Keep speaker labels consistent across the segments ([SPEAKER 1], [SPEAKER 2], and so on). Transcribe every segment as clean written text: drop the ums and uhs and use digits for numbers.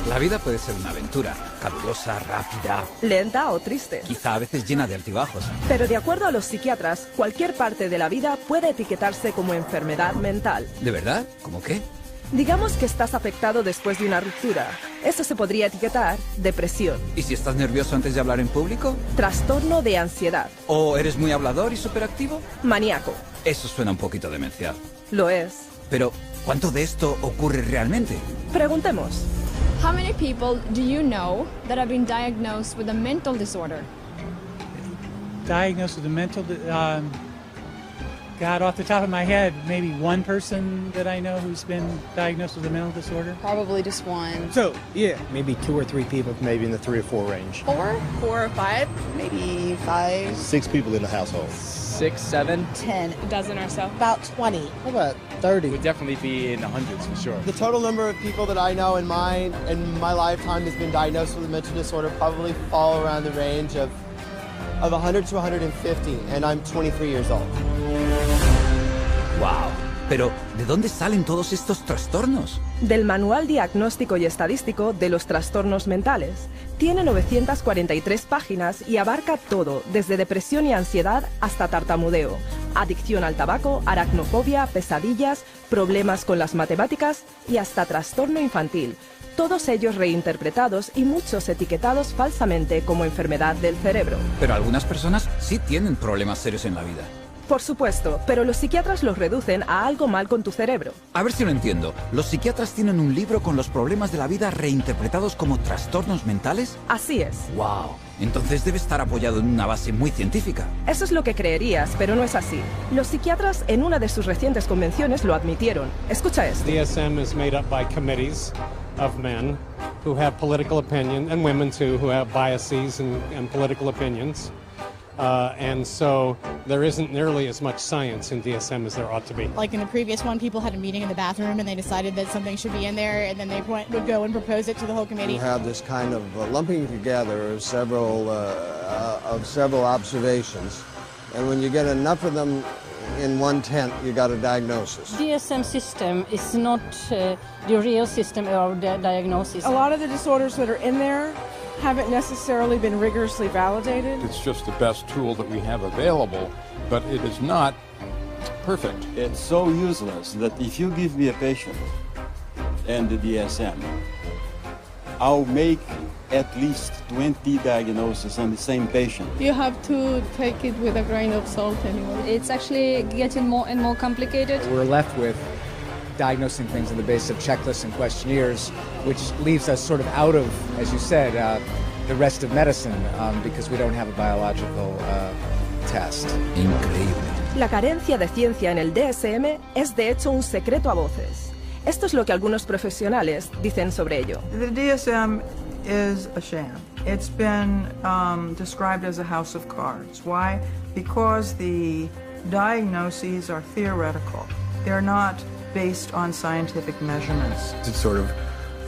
[SPEAKER 1] La vida puede ser una aventura, calurosa, rápida,
[SPEAKER 2] lenta o triste.
[SPEAKER 1] quizá a veces llena de altibajos.
[SPEAKER 2] Pero de acuerdo a los psiquiatras, cualquier parte de la vida puede etiquetarse como enfermedad mental.
[SPEAKER 1] ¿De verdad? ¿Cómo qué?
[SPEAKER 2] Digamos que estás afectado después de una ruptura. Eso se podría etiquetar depresión.
[SPEAKER 1] ¿Y si estás nervioso antes de hablar en público?
[SPEAKER 2] Trastorno de ansiedad.
[SPEAKER 1] ¿O eres muy hablador y superactivo?
[SPEAKER 2] Maníaco.
[SPEAKER 1] Eso suena un poquito demencial.
[SPEAKER 2] Lo es.
[SPEAKER 1] Pero, ¿cuánto de esto ocurre realmente?
[SPEAKER 2] Preguntemos.
[SPEAKER 3] How many people do you know that have been diagnosed with a mental disorder?
[SPEAKER 4] Diagnosed with a mental God, off the top of my head, maybe one person that I know who's been diagnosed with a mental disorder.
[SPEAKER 5] Probably just one.
[SPEAKER 6] So, yeah, maybe 2 or 3 people, maybe in the 3 or 4 range.
[SPEAKER 5] 4 or 5, maybe 5.
[SPEAKER 6] 6 people in the household.
[SPEAKER 7] 6, 7.
[SPEAKER 5] 10.
[SPEAKER 3] A dozen or so.
[SPEAKER 5] About 20.
[SPEAKER 6] How about 30?
[SPEAKER 7] Would definitely be in the hundreds for sure.
[SPEAKER 8] The total number of people that I know in my lifetime has been diagnosed with a mental disorder probably fall around the range of 100 to 150, and I'm 23 years old.
[SPEAKER 1] ¡Wow! Pero, ¿de dónde salen todos estos trastornos?
[SPEAKER 2] Del Manual Diagnóstico y Estadístico de los Trastornos Mentales. Tiene 943 páginas y abarca todo, desde depresión y ansiedad hasta tartamudeo, adicción al tabaco, aracnofobia, pesadillas, problemas con las matemáticas y hasta trastorno infantil. Todos ellos reinterpretados y muchos etiquetados falsamente como enfermedad del cerebro.
[SPEAKER 1] Pero algunas personas sí tienen problemas serios en la vida.
[SPEAKER 2] Por supuesto, pero los psiquiatras los reducen a algo mal con tu cerebro.
[SPEAKER 1] A ver si lo entiendo. ¿Los psiquiatras tienen un libro con los problemas de la vida reinterpretados como trastornos mentales?
[SPEAKER 2] Así es.
[SPEAKER 1] ¡Wow! Entonces debe estar apoyado en una base muy científica.
[SPEAKER 2] Eso es lo que creerías, pero no es así. Los psiquiatras en una de sus recientes convenciones lo admitieron. Escucha esto.
[SPEAKER 9] DSM is made up by committees of men who have political opinion, and women too, who have biases and political opinions. And so there isn't nearly as much science in DSM as there ought to be.
[SPEAKER 10] Like in the previous one, people had a meeting in the bathroom and they decided that something should be in there, and then they would go and propose it to the whole committee.
[SPEAKER 8] You have this kind of lumping together of several observations, and when you get enough of them in one tent, you got a diagnosis.
[SPEAKER 11] DSM system is not the real system of the diagnosis.
[SPEAKER 12] A lot of the disorders that are in there haven't necessarily been rigorously validated.
[SPEAKER 13] It's just the best tool that we have available, but it is not perfect.
[SPEAKER 14] It's so useless that if you give me a patient and the DSM, I'll make at least 20 diagnoses on the same patient.
[SPEAKER 15] You have to take it with a grain of salt anyway.
[SPEAKER 3] It's actually getting more and more complicated.
[SPEAKER 7] We're left with diagnosing things on the basis of checklists and questionnaires, which leaves us sort of out of, as you said, the rest of medicine, because we don't have a biological test.
[SPEAKER 1] Increíble.
[SPEAKER 2] La carencia de ciencia en el DSM es de hecho un secreto a voces. Esto es lo que algunos profesionales dicen sobre ello.
[SPEAKER 16] The DSM is a sham. It's been described as a house of cards. Why? Because the diagnoses are theoretical. They're not based on scientific measurements.
[SPEAKER 17] It's sort of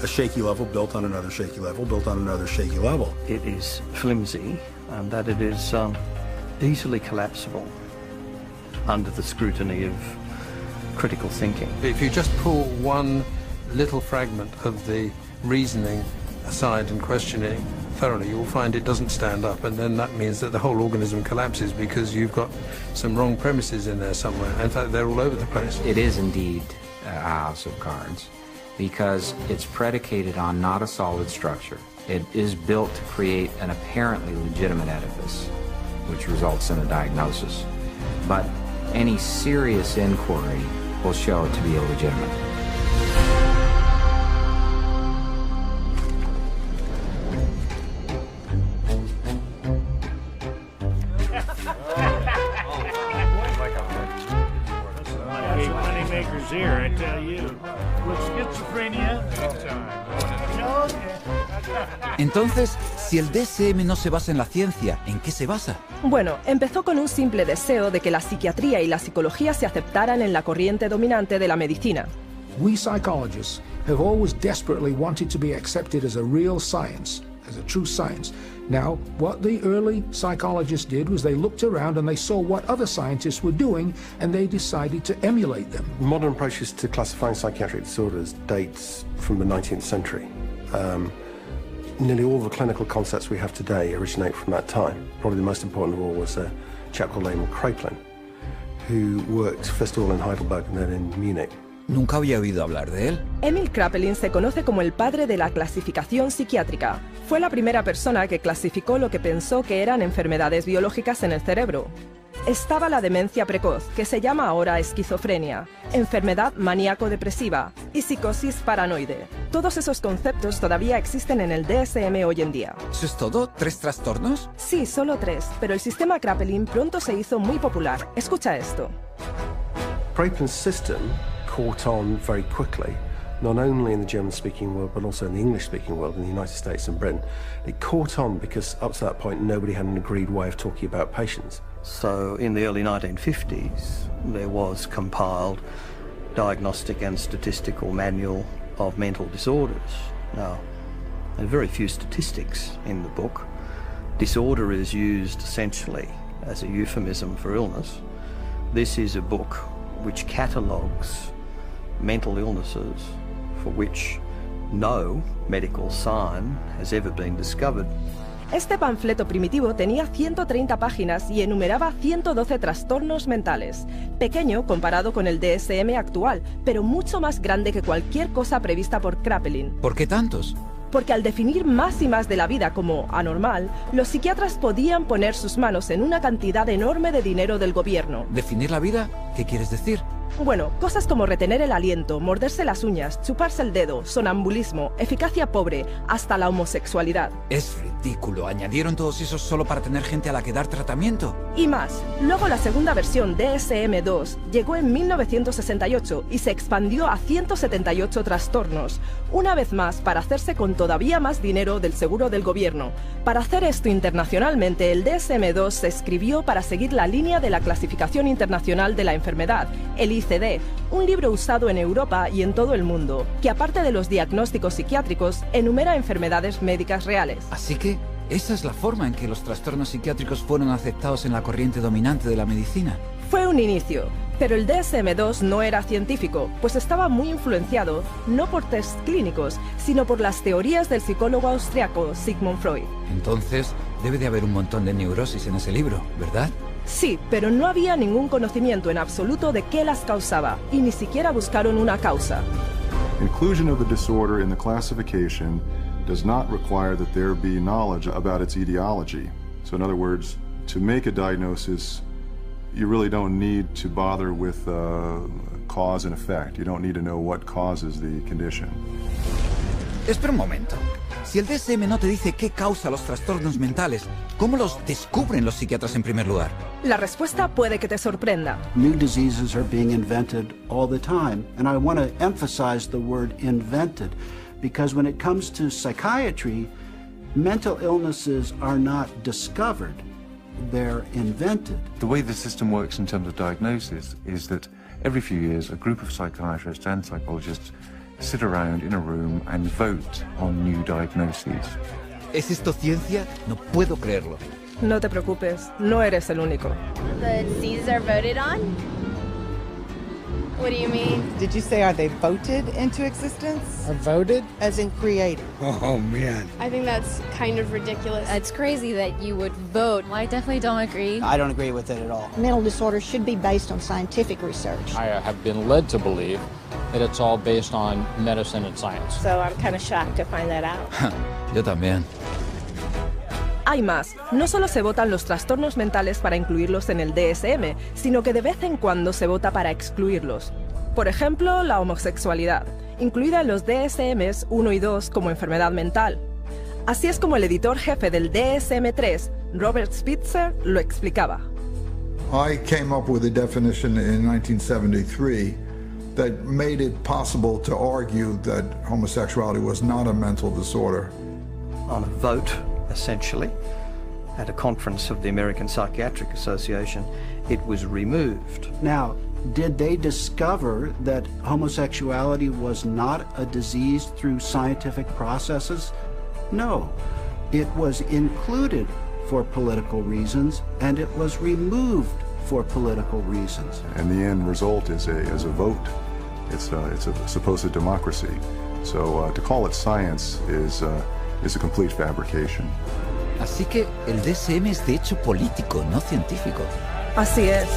[SPEAKER 17] a shaky level built on another shaky level, built on another shaky level.
[SPEAKER 18] It is flimsy and that it is easily collapsible under the scrutiny of critical thinking.
[SPEAKER 19] If you just pull one little fragment of the reasoning aside and questioning thoroughly, you'll find it doesn't stand up, and then that means that the whole organism collapses because you've got some wrong premises in there somewhere. In fact, they're all over the place.
[SPEAKER 20] It is indeed a house of cards because it's predicated on not a solid structure. It is built to create an apparently legitimate edifice, which results in a diagnosis. But any serious inquiry will show it to be illegitimate.
[SPEAKER 21] Here, I tell you. With schizophrenia.
[SPEAKER 1] Entonces, si el DSM no se basa en la ciencia, ¿en qué se basa?
[SPEAKER 2] Bueno, empezó con un simple deseo de que la psiquiatría y la psicología se aceptaran en la corriente dominante de la medicina.
[SPEAKER 22] We psychologists have always desperately wanted to be accepted as a real science, as a true science. Now, what the early psychologists did was they looked around and they saw what other scientists were doing and they decided to emulate them.
[SPEAKER 23] Modern approaches to classifying psychiatric disorders dates from the 19th century.
[SPEAKER 17] Nearly all the clinical concepts we have today originate from that time. Probably the most important of all was a chap called Emil Kraepelin, who worked first of all in Heidelberg and then in Munich.
[SPEAKER 1] Nunca había oído hablar de él.
[SPEAKER 2] Emil Kraepelin se conoce como el padre de la clasificación psiquiátrica. Fue la primera persona que clasificó lo que pensó que eran enfermedades biológicas en el cerebro. Estaba la demencia precoz, que se llama ahora esquizofrenia, enfermedad maníaco-depresiva y psicosis paranoide. Todos esos conceptos todavía existen en el DSM hoy en día.
[SPEAKER 1] ¿Eso es todo? ¿3 trastornos?
[SPEAKER 2] Sí, solo 3, pero el sistema Kraepelin pronto se hizo muy popular. Escucha esto.
[SPEAKER 17] Kraepelin's system caught on very quickly, not only in the German-speaking world, but also in the English-speaking world, in the United States and Britain. It caught on because up to that point, nobody had an agreed way of talking about patients.
[SPEAKER 18] So in the early 1950s, there was compiled Diagnostic and Statistical Manual of Mental Disorders. Now, there are very few statistics in the book. Disorder is used essentially as a euphemism for illness. This is a book which catalogues mental illnesses for which no medical sign has ever been discovered.
[SPEAKER 2] Este panfleto primitivo tenía 130 páginas y enumeraba 112 trastornos mentales. Pequeño comparado con el DSM actual, pero mucho más grande que cualquier cosa prevista por Kraepelin.
[SPEAKER 1] ¿Por qué tantos?
[SPEAKER 2] Porque al definir más y más de la vida como anormal, los psiquiatras podían poner sus manos en una cantidad enorme de dinero del gobierno.
[SPEAKER 1] ¿Definir la vida? ¿Qué quieres decir?
[SPEAKER 2] Bueno, cosas como retener el aliento, morderse las uñas, chuparse el dedo, sonambulismo, eficacia pobre, hasta la homosexualidad.
[SPEAKER 1] Es ridículo. ¿Añadieron todos esos solo para tener gente a la que dar tratamiento?
[SPEAKER 2] Y más. Luego la segunda versión DSM-2 llegó en 1968 y se expandió a 178 trastornos. Una vez más, para hacerse con todavía más dinero del seguro del gobierno. Para hacer esto internacionalmente, el DSM-2 se escribió para seguir la línea de la Clasificación Internacional de la Enfermedad, el ICD, un libro usado en Europa y en todo el mundo, que aparte de los diagnósticos psiquiátricos, enumera enfermedades médicas reales.
[SPEAKER 1] Así que, esa es la forma en que los trastornos psiquiátricos fueron aceptados en la corriente dominante de la medicina.
[SPEAKER 2] Fue un inicio, pero el DSM-2 no era científico, pues estaba muy influenciado no por tests clínicos, sino por las teorías del psicólogo austriaco Sigmund Freud.
[SPEAKER 1] Entonces, debe de haber un montón de neurosis en ese libro, ¿verdad?
[SPEAKER 2] Sí, pero no había ningún conocimiento en absoluto de qué las causaba, y ni siquiera buscaron una causa.
[SPEAKER 4] Inclusion of the disorder in the classification does not require that there be knowledge about its etiology. So in other words, to make a diagnosis, you really don't need to bother with cause and effect. You don't need to know what causes the condition.
[SPEAKER 1] Espera un momento. Si el DSM no te dice qué causa los trastornos mentales, ¿cómo los descubren los psiquiatras en primer lugar?
[SPEAKER 2] La respuesta puede que te sorprenda.
[SPEAKER 5] New diseases are being invented all the time, and I want to emphasize the word invented, because when it comes to psychiatry, mental illnesses are not discovered, they're invented.
[SPEAKER 23] The way the system works in terms of diagnosis is that every few years a group of psychiatrists and psychologists sit around in a room and vote on new diagnoses.
[SPEAKER 1] ¿Es esto ciencia? No puedo creerlo.
[SPEAKER 2] No te preocupes, no eres el único.
[SPEAKER 24] The diseases are voted on? What do you mean?
[SPEAKER 12] Did you say are they voted into existence?
[SPEAKER 6] Are voted?
[SPEAKER 12] As in created.
[SPEAKER 6] Oh, man.
[SPEAKER 3] I think that's kind of ridiculous.
[SPEAKER 24] It's crazy that you would vote. I definitely don't agree.
[SPEAKER 8] I don't agree with it at all.
[SPEAKER 25] Mental disorders should be based on scientific research.
[SPEAKER 26] I have been led to believe that it's all based on medicine and science.
[SPEAKER 12] So I'm kind of shocked to find that out.
[SPEAKER 1] Yo también.
[SPEAKER 2] Hay más, no solo se votan los trastornos mentales para incluirlos en el DSM, sino que de vez en cuando se vota para excluirlos. Por ejemplo, la homosexualidad, incluida en los DSMs 1 y 2 como enfermedad mental. Así es como el editor jefe del DSM-3, Robert Spitzer, lo explicaba.
[SPEAKER 27] I came up with a definition in 1973 that made it possible to argue that homosexuality was not a mental disorder.
[SPEAKER 18] On a vote, essentially, at a conference of the American Psychiatric Association, it was removed.
[SPEAKER 5] Now, did they discover that homosexuality was not a disease through scientific processes? No. It was included for political reasons, and it was removed for political reasons.
[SPEAKER 4] And the end result is a vote. It's a supposed democracy. So to call it science is a complete fabrication.
[SPEAKER 1] Así que el DSM es de hecho político, no científico.
[SPEAKER 2] Así es.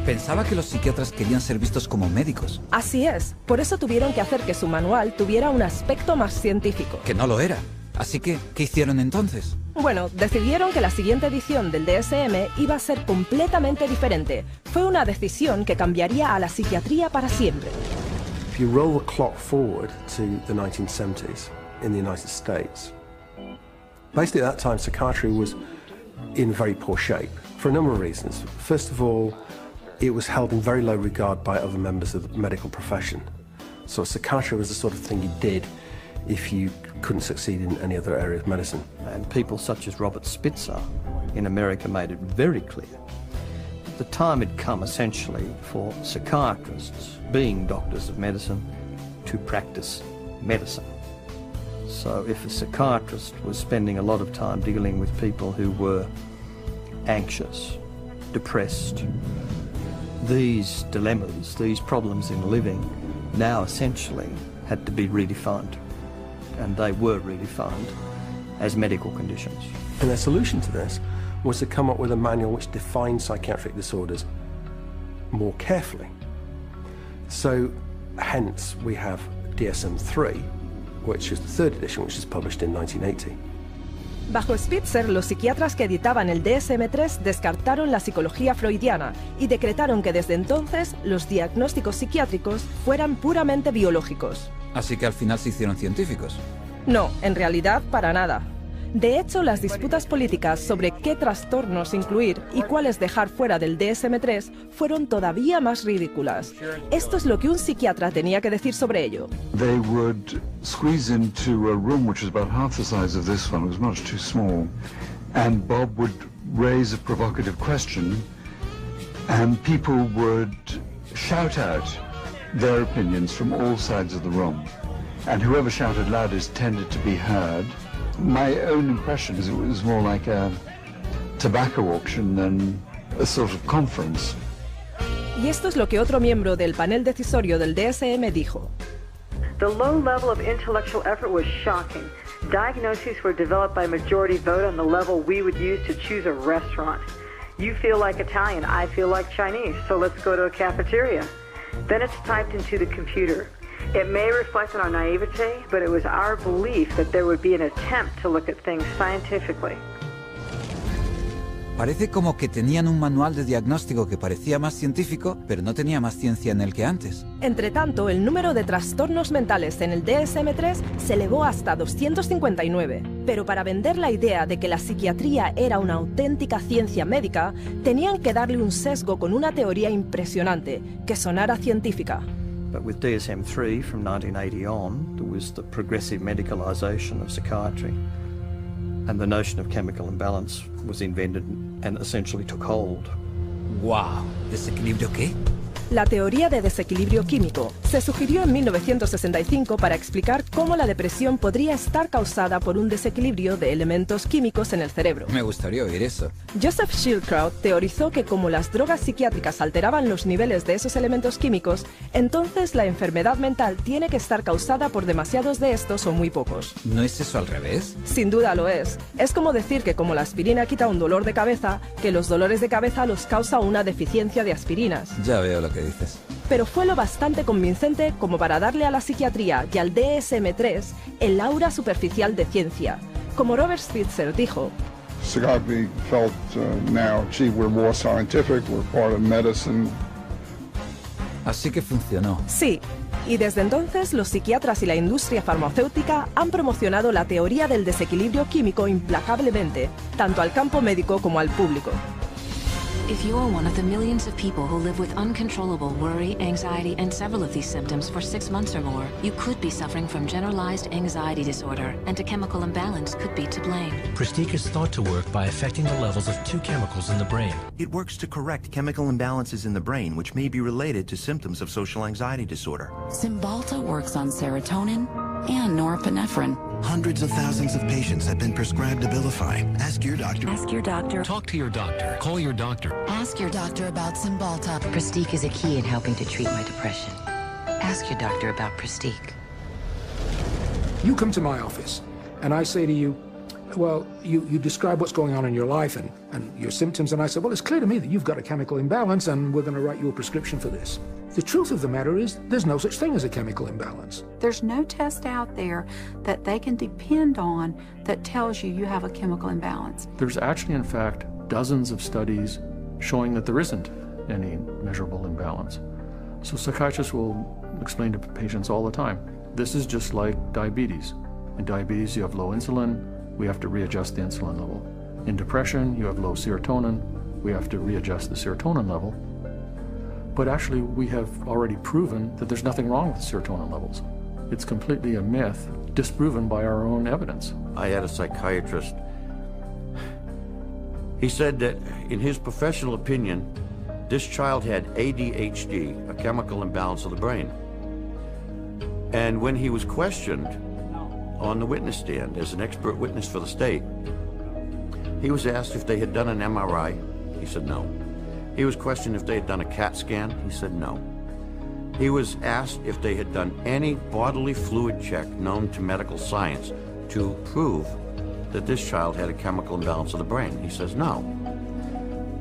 [SPEAKER 1] Pensaba que los psiquiatras querían ser vistos como médicos.
[SPEAKER 2] Así es. Por eso tuvieron que hacer que su manual tuviera un aspecto más científico.
[SPEAKER 1] Que no lo era. Así que, ¿qué hicieron entonces?
[SPEAKER 2] Bueno, decidieron que la siguiente edición del DSM iba a ser completamente diferente. Fue una decisión que cambiaría a la psiquiatría para siempre.
[SPEAKER 17] If you roll the clock forward to the 1970s in the United States, basically at that time psychiatry was in very poor shape for a number of reasons. First of all, it was held in very low regard by other members of the medical profession. So psychiatry was the sort of thing you did if you couldn't succeed in any other area of medicine.
[SPEAKER 18] And people such as Robert Spitzer in America made it very clear that the time had come essentially for psychiatrists, being doctors of medicine, to practice medicine. So if a psychiatrist was spending a lot of time dealing with people who were anxious, depressed, these dilemmas, these problems in living now essentially had to be redefined. And they were redefined as medical conditions.
[SPEAKER 17] And their solution to this was to come up with a manual which defined psychiatric disorders more carefully. So, hence, we have DSM-3, which is the third edition, which was published in 1980.
[SPEAKER 2] Bajo Spitzer, los psiquiatras que editaban el DSM-3 descartaron la psicología freudiana y decretaron que desde entonces los diagnósticos psiquiátricos fueran puramente biológicos.
[SPEAKER 1] Así que al final se hicieron científicos.
[SPEAKER 2] No, en realidad para nada. De hecho, las disputas políticas sobre qué trastornos incluir y cuáles dejar fuera del DSM-3 fueron todavía más ridículas. Esto es lo que un psiquiatra tenía que decir sobre ello.
[SPEAKER 7] They would squeeze into a room which was about half the size of this one. It was much too small. And Bob would raise a provocative question and people would shout out their opinions from all sides of the room. And whoever shouted loudest tended to be heard. My own impression is it was more like a tobacco auction than a sort of conference.
[SPEAKER 2] Y esto es lo que otro miembro del panel decisorio del DSM dijo.
[SPEAKER 9] The low level of intellectual effort was shocking. Diagnoses were developed by majority vote on the level we would use to choose a restaurant. You feel like Italian, I feel like Chinese, so let's go to a cafeteria. Then it's typed into the computer. It may reflect on our naivete, but it was our belief that there would be an attempt to look at things scientifically.
[SPEAKER 1] Parece como que tenían un manual de diagnóstico que parecía más científico, pero no tenía más ciencia en él que antes.
[SPEAKER 2] Entre tanto, el número de trastornos mentales en el DSM-3 se elevó hasta 259. Pero para vender la idea de que la psiquiatría era una auténtica ciencia médica, tenían que darle un sesgo con una teoría impresionante, que sonara científica.
[SPEAKER 18] But with DSM-3 from 1980 on, there was the progressive medicalisation of psychiatry, and the notion of chemical imbalance was invented and essentially took hold.
[SPEAKER 1] ¡Wow! ¿Desequilibrio qué?
[SPEAKER 2] La teoría de desequilibrio químico se sugirió en 1965 para explicar cómo la depresión podría estar causada por un desequilibrio de elementos químicos en el cerebro.
[SPEAKER 1] Me gustaría oír eso.
[SPEAKER 2] Joseph Schildkraut teorizó que como las drogas psiquiátricas alteraban los niveles de esos elementos químicos, entonces la enfermedad mental tiene que estar causada por demasiados de estos o muy pocos.
[SPEAKER 1] ¿No es eso al revés?
[SPEAKER 2] Sin duda lo es. Es como decir que como la aspirina quita un dolor de cabeza, que los dolores de cabeza los causa una deficiencia de aspirinas.
[SPEAKER 1] Ya veo lo que dices.
[SPEAKER 2] Pero fue lo bastante convincente como para darle a la psiquiatría y al DSM-3 el aura superficial de ciencia. Como Robert Spitzer dijo,
[SPEAKER 10] Psychiatry felt now, gee, we're more scientific, we're part of medicine.
[SPEAKER 1] Así que funcionó.
[SPEAKER 2] Sí, y desde entonces los psiquiatras y la industria farmacéutica han promocionado la teoría del desequilibrio químico implacablemente, tanto al campo médico como al público.
[SPEAKER 11] If you're one of the millions of people who live with uncontrollable worry, anxiety, and several of these symptoms for 6 months or more, you could be suffering from generalized anxiety disorder, and a chemical imbalance could be to blame.
[SPEAKER 13] Pristique is thought to work by affecting the levels of 2 chemicals in the brain.
[SPEAKER 14] It works to correct chemical imbalances in the brain, which may be related to symptoms of social anxiety disorder.
[SPEAKER 11] Cymbalta works on serotonin, and norepinephrine.
[SPEAKER 14] Hundreds of thousands of patients have been prescribed Abilify. Ask your doctor.
[SPEAKER 11] Ask your doctor.
[SPEAKER 13] Talk to your doctor. Call your doctor.
[SPEAKER 11] Ask your doctor about Cymbalta.
[SPEAKER 15] Prestique is a key in helping to treat my depression. Ask your doctor about Prestique.
[SPEAKER 16] You come to my office, and I say to you, well, you describe what's going on in your life and your symptoms, and I say, well, it's clear to me that you've got a chemical imbalance, and we're going to write you a prescription for this. The truth of the matter is, there's no such thing as a chemical imbalance.
[SPEAKER 19] There's no test out there that they can depend on that tells you you have a chemical imbalance.
[SPEAKER 20] There's actually, in fact, dozens of studies showing that there isn't any measurable imbalance. So psychiatrists will explain to patients all the time, this is just like diabetes. In diabetes, you have low insulin, we have to readjust the insulin level. In depression, you have low serotonin, we have to readjust the serotonin level. But actually, we have already proven that there's nothing wrong with serotonin levels. It's completely a myth, disproven by our own evidence.
[SPEAKER 21] I had a psychiatrist. He said that, in his professional opinion, this child had ADHD, a chemical imbalance of the brain. And when he was questioned on the witness stand as an expert witness for the state, he was asked if they had done an MRI. He said no. He was questioned if they had done a CAT scan. He said no. He was asked if they had done any bodily fluid check known to medical science to prove that this child had a chemical imbalance of the brain. He says no.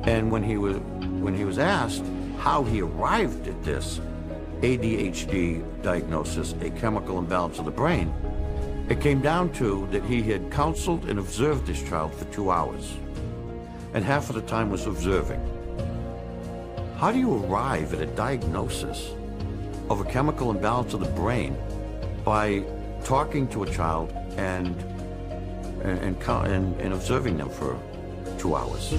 [SPEAKER 21] And when he was asked how he arrived at this ADHD diagnosis, a chemical imbalance of the brain, it came down to that he had counseled and observed this child for 2 hours, and half of the time was observing. How do you arrive at a diagnosis of a chemical imbalance of the brain by talking to a child and observing them for 2 hours?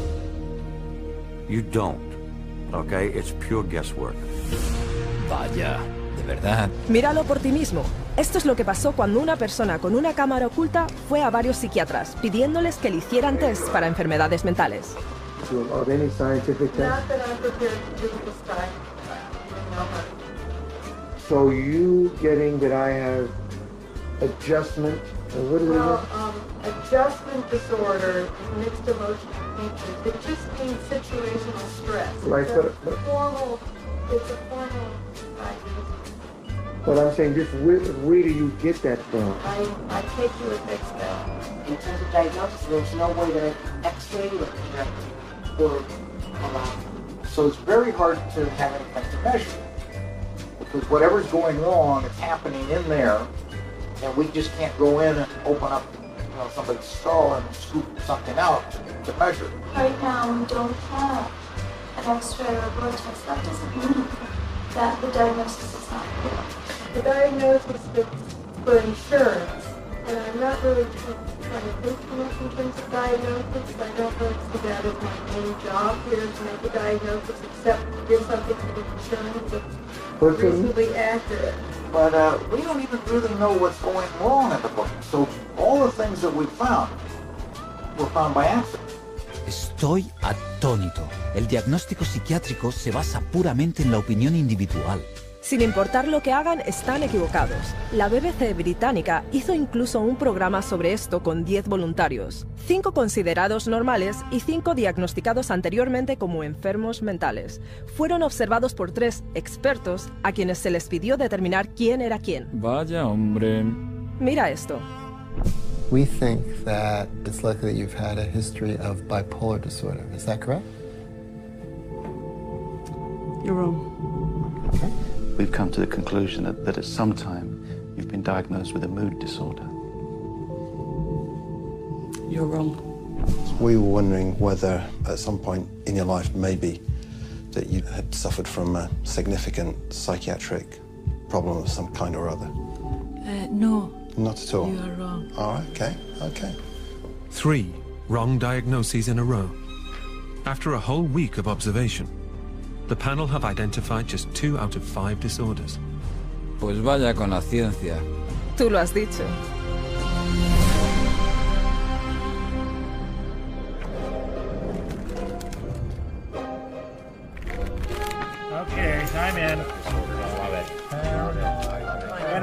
[SPEAKER 21] You don't, okay? It's pure guesswork.
[SPEAKER 1] Vaya, de verdad.
[SPEAKER 2] Míralo por ti mismo. Esto es lo que pasó cuando una persona con una cámara oculta fue a varios psiquiatras pidiéndoles que le hicieran tests para enfermedades mentales.
[SPEAKER 22] Of any scientific test?
[SPEAKER 9] Not that I'm prepared to do this time.
[SPEAKER 22] So you getting that I have adjustment?
[SPEAKER 9] Adjustment disorder, mixed emotional features. It just means situational stress.
[SPEAKER 22] Right,
[SPEAKER 9] it's a formal diagnosis.
[SPEAKER 22] But I'm saying, just where do you get that from?
[SPEAKER 9] I take you with mixed bag.
[SPEAKER 23] In terms of diagnosis, there's no way that I X-ray or
[SPEAKER 28] So it's very hard to have anything to measure, because whatever's going wrong is happening in there, and we just can't go in and open up, somebody's skull and scoop something out to measure.
[SPEAKER 29] Right now, we don't have an X-ray or a blood test. That doesn't mean that the diagnosis is not real.
[SPEAKER 9] The diagnosis is for insurance, and I'm not really trying to think too much in terms of diagnosis. I don't really see that as my main job here to make a diagnosis, except to give something to the insurance that's reasonably accurate.
[SPEAKER 28] But we don't even really know what's going wrong in the brain. So all the things that we found were found by accident.
[SPEAKER 1] Estoy atónito. El diagnóstico psiquiátrico se basa puramente en la opinión individual.
[SPEAKER 2] Sin importar lo que hagan, están equivocados. La BBC británica hizo incluso un programa sobre esto con 10 voluntarios, 5 considerados normales y 5 diagnosticados anteriormente como enfermos mentales. Fueron observados por 3 expertos a quienes se les pidió determinar quién era quién.
[SPEAKER 26] Vaya hombre.
[SPEAKER 2] Mira esto.
[SPEAKER 30] We think that it's likely that you've had a history of bipolar disorder. Is that correct?
[SPEAKER 12] You're wrong.
[SPEAKER 30] Okay.
[SPEAKER 31] We've come to the conclusion that at some time you've been diagnosed with a mood disorder.
[SPEAKER 12] You're wrong.
[SPEAKER 17] We were wondering whether at some point in your life maybe that you had suffered from a significant psychiatric problem of some kind or other.
[SPEAKER 12] No.
[SPEAKER 17] Not at all?
[SPEAKER 12] You are wrong.
[SPEAKER 17] Oh, okay, okay.
[SPEAKER 13] 3 wrong diagnoses in a row. After a whole week of observation, the panel have identified just 2 out of 5 disorders.
[SPEAKER 26] Pues vaya con la ciencia.
[SPEAKER 2] Tú lo has dicho.
[SPEAKER 32] Okay, time in. I love it.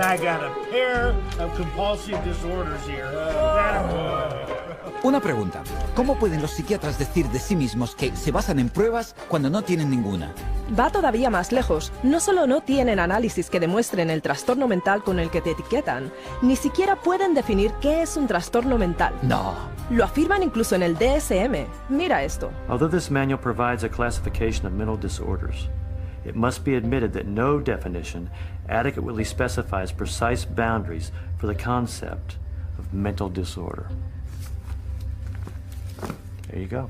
[SPEAKER 3] And I got a pair of compulsive disorders here.
[SPEAKER 1] Una pregunta. ¿Cómo pueden los psiquiatras decir de sí mismos que se basan en pruebas cuando no tienen ninguna?
[SPEAKER 2] Va todavía más lejos. No solo no tienen análisis que demuestren el trastorno mental con el que te etiquetan, ni siquiera pueden definir qué es un trastorno mental.
[SPEAKER 1] No.
[SPEAKER 2] Lo afirman incluso en el DSM. Mira esto.
[SPEAKER 4] Although this manual provides a classification of mental disorders, it must be admitted that no definition adequately specifies precise boundaries for the concept of mental disorder. There you go.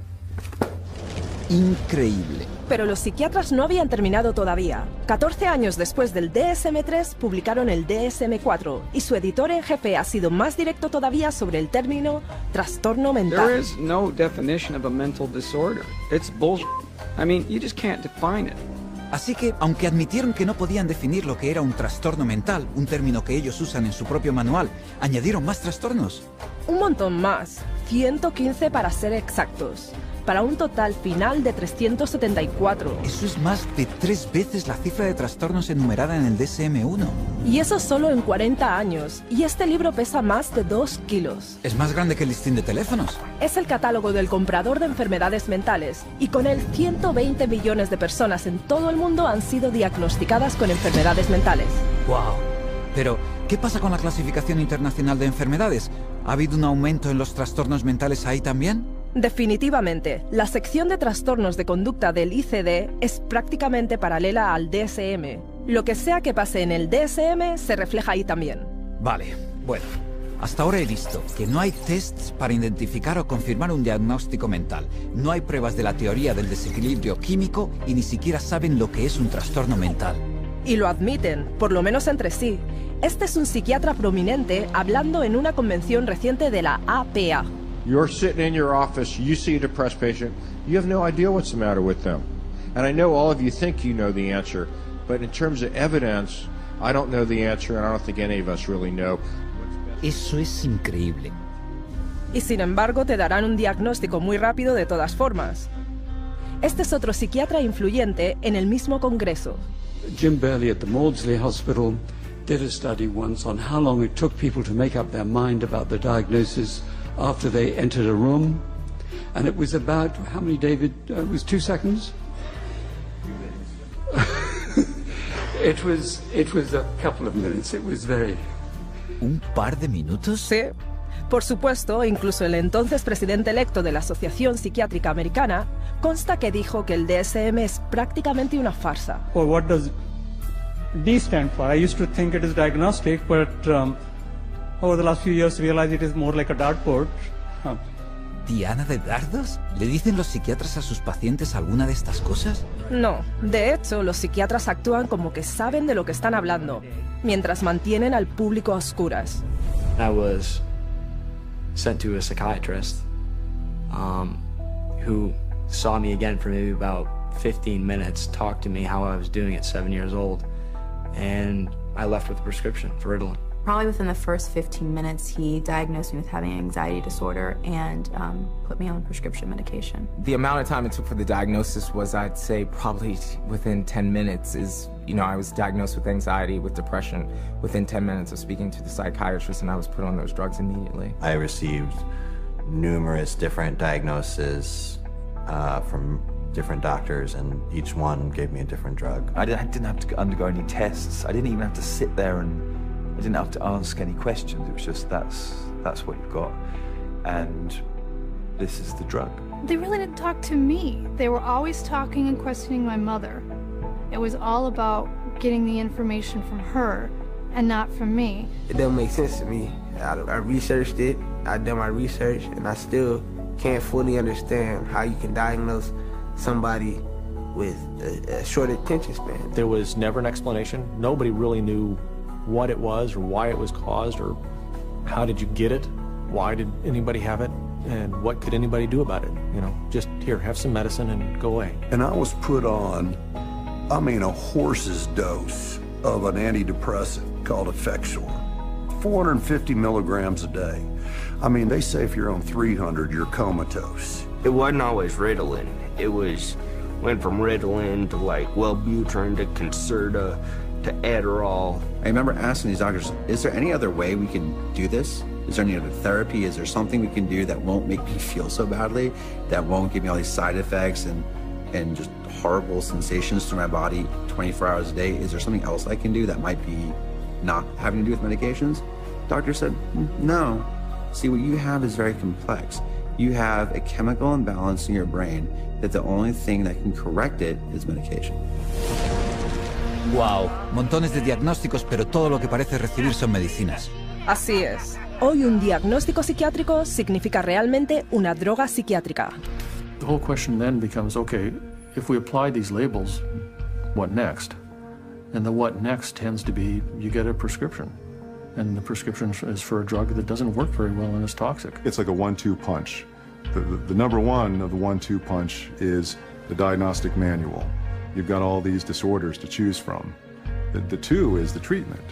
[SPEAKER 1] Increíble.
[SPEAKER 2] Pero los psiquiatras no habían terminado todavía. 14 años después del DSM-3 publicaron el DSM-4 y su editor en jefe ha sido más directo todavía sobre el término trastorno mental.
[SPEAKER 5] There is no definition of a mental disorder. It's bullshit. I mean, you just can't define it.
[SPEAKER 1] Así que, aunque admitieron que no podían definir lo que era un trastorno mental, un término que ellos usan en su propio manual, añadieron más trastornos.
[SPEAKER 2] Un montón más, 115 para ser exactos, para un total final de 374.
[SPEAKER 1] Eso es más de 3 veces la cifra de trastornos enumerada en el DSM-1.
[SPEAKER 2] Y eso solo en 40 años, y este libro pesa más de 2 kilos.
[SPEAKER 1] Es más grande que el listín de teléfonos.
[SPEAKER 2] Es el catálogo del comprador de enfermedades mentales, y con él 120 millones de personas en todo el mundo han sido diagnosticadas con enfermedades mentales.
[SPEAKER 1] ¡Wow! Pero, ¿qué pasa con la clasificación internacional de enfermedades? ¿Ha habido un aumento en los trastornos mentales ahí también?
[SPEAKER 2] Definitivamente, la sección de trastornos de conducta del ICD es prácticamente paralela al DSM. Lo que sea que pase en el DSM se refleja ahí también.
[SPEAKER 1] Vale, bueno. Hasta ahora he visto que no hay tests para identificar o confirmar un diagnóstico mental. No hay pruebas de la teoría del desequilibrio químico y ni siquiera saben lo que es un trastorno mental.
[SPEAKER 2] Y lo admiten, por lo menos entre sí. Este es un psiquiatra prominente hablando en una convención reciente de la APA.
[SPEAKER 6] You're sitting in your office, you see a depressed patient, you have no idea what's the matter with them. And I know all of you think you know the answer, but in terms of evidence, I don't know the answer and I don't think any of us really know.
[SPEAKER 1] Eso es increíble.
[SPEAKER 2] Y sin embargo te darán un diagnóstico muy rápido de todas formas. Este es otro psiquiatra influyente en el mismo congreso.
[SPEAKER 7] Jim Burley at the Maudsley Hospital did a study once on how long it took people to make up their mind about the diagnosis after they entered a room, and it was about, how many, David? It was 2 seconds? It was a couple of minutes. It was very...
[SPEAKER 1] ¿Un par de minutos?
[SPEAKER 2] Sí. Por supuesto, incluso el entonces presidente electo de la Asociación Psiquiátrica Americana consta que dijo que el DSM es prácticamente una farsa.
[SPEAKER 8] Well, what does D stand for? I used to think it is diagnostic, but over the last few years realized it is more like a dartboard.
[SPEAKER 1] ¿Diana de dardos? ¿Le dicen los psiquiatras a sus pacientes alguna de estas cosas?
[SPEAKER 2] No, de hecho, los psiquiatras actúan como que saben de lo que están hablando, mientras mantienen al público a oscuras.
[SPEAKER 10] I was sent to a psychiatrist who saw me again for maybe about 15 minutes, talked to me how I was doing at 7 years old, and I left with a prescription for Ritalin.
[SPEAKER 18] Probably within the first 15 minutes, he diagnosed me with having an anxiety disorder and put me on prescription medication.
[SPEAKER 24] The amount of time it took for the diagnosis was, I'd say, probably within 10 minutes I was diagnosed with anxiety, with depression, within 10 minutes of speaking to the psychiatrist, and I was put on those drugs immediately.
[SPEAKER 25] I received numerous different diagnoses from different doctors, and each one gave me a different drug.
[SPEAKER 31] I didn't have to undergo any tests. I didn't even have to sit there and I didn't have to ask any questions. It was just that's what you've got, and this is the drug.
[SPEAKER 25] They really didn't talk to me. They were always talking and questioning my mother. It was all about getting the information from her and not from me.
[SPEAKER 27] It doesn't make sense to me. I researched it, I've done my research, and I still can't fully understand how you can diagnose somebody with a short attention span.
[SPEAKER 32] There was never an explanation. Nobody really knew what it was or why it was caused or how did you get it, why did anybody have it, and what could anybody do about it. Just here, have some medicine and go away.
[SPEAKER 33] And I was put on, a horse's dose of an antidepressant called Effexor, 450 milligrams a day. They say if you're on 300, you're comatose.
[SPEAKER 34] It wasn't always Ritalin. It went from Ritalin to Wellbutrin to Concerta to Adderall
[SPEAKER 9] I remember asking these doctors, is there any other way we can do this? Is there any other therapy? Is there something we can do that won't make me feel so badly, that won't give me all these side effects and just horrible sensations through my body 24 hours a day? Is there something else I can do that might be not having to do with medications? Doctor said, no. See, what you have is very complex. You have a chemical imbalance in your brain that the only thing that can correct it is medication.
[SPEAKER 1] Wow, montones de diagnósticos, pero todo lo que parece recibir son medicinas.
[SPEAKER 2] Así es. Hoy un diagnóstico psiquiátrico significa realmente una droga psiquiátrica.
[SPEAKER 32] The whole question then becomes, okay, if we apply these labels, what next? And the what next tends to be, you get a prescription. And the prescription is for a drug that doesn't work very well and is toxic.
[SPEAKER 11] It's like a 1-2 punch. The number one of the 1-2 punch is the diagnostic manual. You've got all these disorders to choose from. The two is the treatment.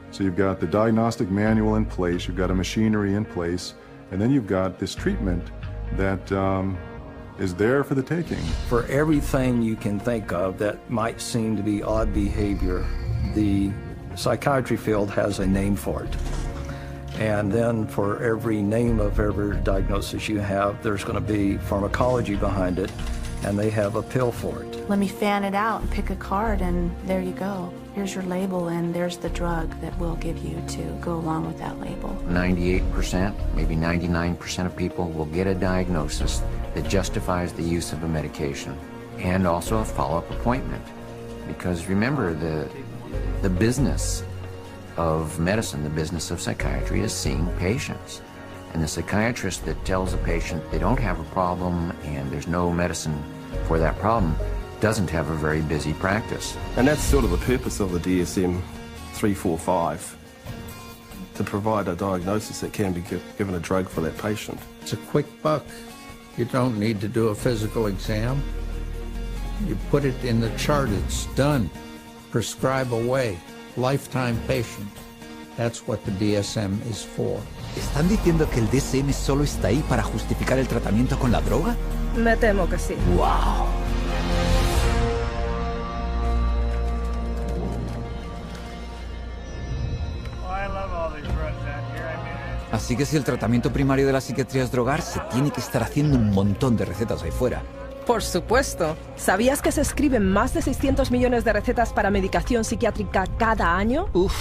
[SPEAKER 11] So you've got the diagnostic manual in place, you've got a machinery in place, and then you've got this treatment that is there for the taking.
[SPEAKER 12] For everything you can think of that might seem to be odd behavior, the psychiatry field has a name for it. And then for every name of every diagnosis you have, there's going to be pharmacology behind it, and they have a pill for it.
[SPEAKER 18] Let me fan it out and pick a card, and there you go. Here's your label, and there's the drug that we'll give you to go along with that label.
[SPEAKER 14] 98%, maybe 99% of people will get a diagnosis that justifies the use of a medication and also a follow-up appointment. Because remember, the business of medicine, the business of psychiatry, is seeing patients. And the psychiatrist that tells a patient they don't have a problem and there's no medicine for that problem doesn't have a very busy practice.
[SPEAKER 17] And that's sort of the purpose of the DSM-345, to provide a diagnosis that can be given a drug for that patient.
[SPEAKER 15] It's a quick buck. You don't need to do a physical exam. You put it in the chart, it's done. Prescribe away. Lifetime patient. That's what the DSM is for.
[SPEAKER 1] ¿Están diciendo que el DSM solo está ahí para justificar el tratamiento con la droga?
[SPEAKER 2] Me temo que sí.
[SPEAKER 1] ¡Wow! Así que si el tratamiento primario de la psiquiatría es drogar, se tiene que estar haciendo un montón de recetas ahí fuera.
[SPEAKER 2] Por supuesto. ¿Sabías que se escriben más de 600 millones de recetas para medicación psiquiátrica cada año?
[SPEAKER 1] Uf.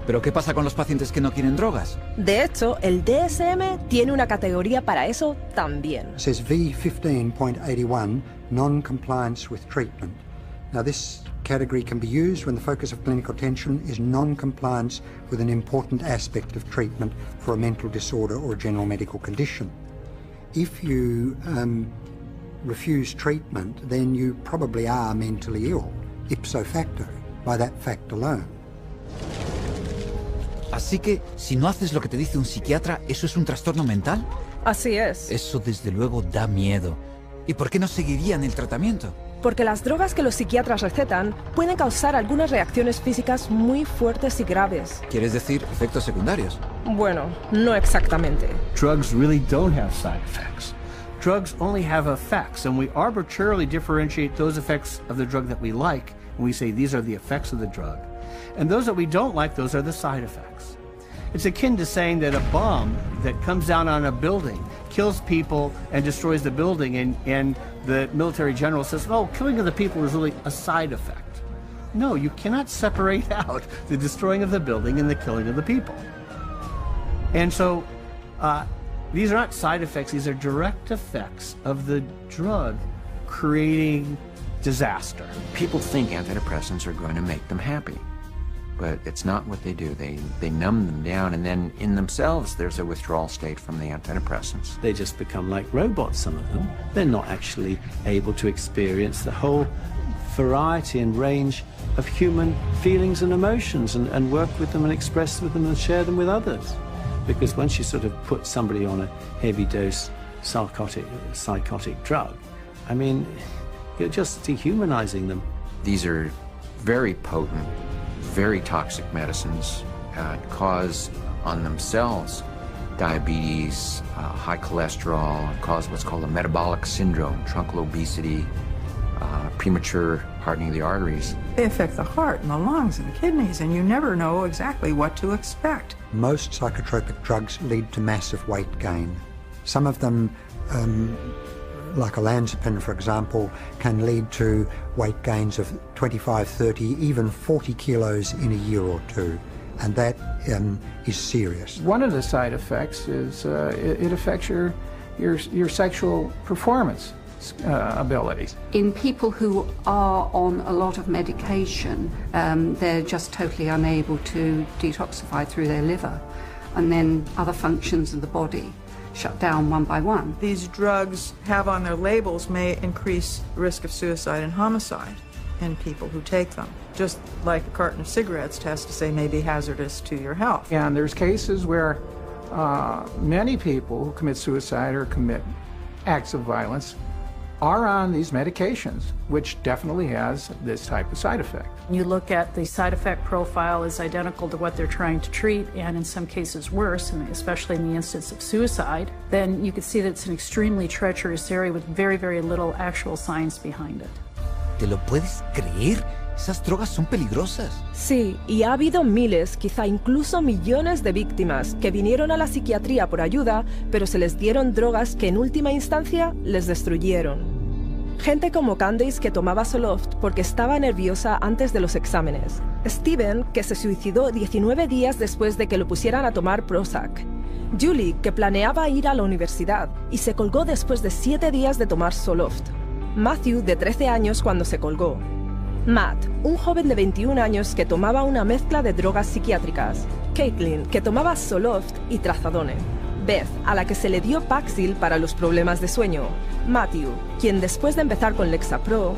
[SPEAKER 1] ¿Pero qué pasa con los pacientes que no quieren drogas?
[SPEAKER 2] De hecho, el DSM tiene una categoría para eso también.
[SPEAKER 16] It says V15.81, non-compliance with treatment. Now this category can be used when the focus of clinical attention is non-compliance with an important aspect of treatment for a mental disorder or a general medical condition. If you refuse treatment, then you probably are mentally ill, ipso facto, by that fact alone.
[SPEAKER 1] Así que, si no haces lo que te dice un psiquiatra, ¿eso es un trastorno mental?
[SPEAKER 2] Así es.
[SPEAKER 1] Eso desde luego da miedo. ¿Y por qué no seguirían el tratamiento?
[SPEAKER 2] Porque las drogas que los psiquiatras recetan pueden causar algunas reacciones físicas muy fuertes y graves.
[SPEAKER 1] ¿Quieres decir efectos secundarios?
[SPEAKER 2] Bueno, no exactamente.
[SPEAKER 3] Drugs really don't have side effects. Drugs only have effects, and we arbitrarily differentiate those effects of the drug that we like, and we say these are the effects of the drug. And those that we don't like, those are the side effects. It's akin to saying that a bomb that comes down on a building kills people and destroys the building, and the military general says, oh, killing of the people is really a side effect. No, you cannot separate out the destroying of the building and the killing of the people. And so these are not side effects, these are direct effects of the drug creating disaster.
[SPEAKER 14] People think antidepressants are going to make them happy, but it's not what they do. They numb them down, and then in themselves there's a withdrawal state from the antidepressants.
[SPEAKER 19] They just become like robots, some of them. They're not actually able to experience the whole variety and range of human feelings and emotions and work with them and express with them and share them with others. Because once you sort of put somebody on a heavy dose psychotic drug, I mean, you're just dehumanizing them.
[SPEAKER 14] These are very potent, very toxic medicines, cause on themselves diabetes, high cholesterol, cause what's called a metabolic syndrome, truncal obesity, premature hardening of the arteries.
[SPEAKER 4] They affect the heart and the lungs and the kidneys, and you never know exactly what to expect.
[SPEAKER 16] Most psychotropic drugs lead to massive weight gain. Some of them, like olanzapine, for example, can lead to weight gains of 25, 30, even 40 kilos in a year or two. And that is serious.
[SPEAKER 12] One of the side effects is it affects your sexual performance abilities.
[SPEAKER 5] In people who are on a lot of medication, they're just totally unable to detoxify through their liver, and then other functions of the body shut down one by one.
[SPEAKER 4] These drugs have on their labels may increase risk of suicide and homicide in people who take them. Just like a carton of cigarettes tests to say may be hazardous to your health.
[SPEAKER 12] And there's cases where many people who commit suicide or commit acts of violence are on these medications, which definitely has this type of side effect.
[SPEAKER 6] You look at the side effect profile is identical to what they're trying to treat, and in some cases worse, and especially in the instance of suicide, then you can see that it's an extremely treacherous area with very, very little actual science behind it.
[SPEAKER 1] ¿Te lo puedes creer? Esas drogas son peligrosas.
[SPEAKER 2] Sí, y ha habido miles, quizá incluso millones de víctimas que vinieron a la psiquiatría por ayuda, pero se les dieron drogas que en última instancia les destruyeron. Gente como Candace, que tomaba Zoloft porque estaba nerviosa antes de los exámenes. Steven, que se suicidó 19 días después de que lo pusieran a tomar Prozac. Julie, que planeaba ir a la universidad y se colgó después de 7 días de tomar Zoloft. Matthew, de 13 años, cuando se colgó. Matt, un joven de 21 años que tomaba una mezcla de drogas psiquiátricas. Caitlin, que tomaba Zoloft y Trazadone. Beth, a la que se le dio Paxil para los problemas de sueño. Matthew, quien después de empezar con Lexapro.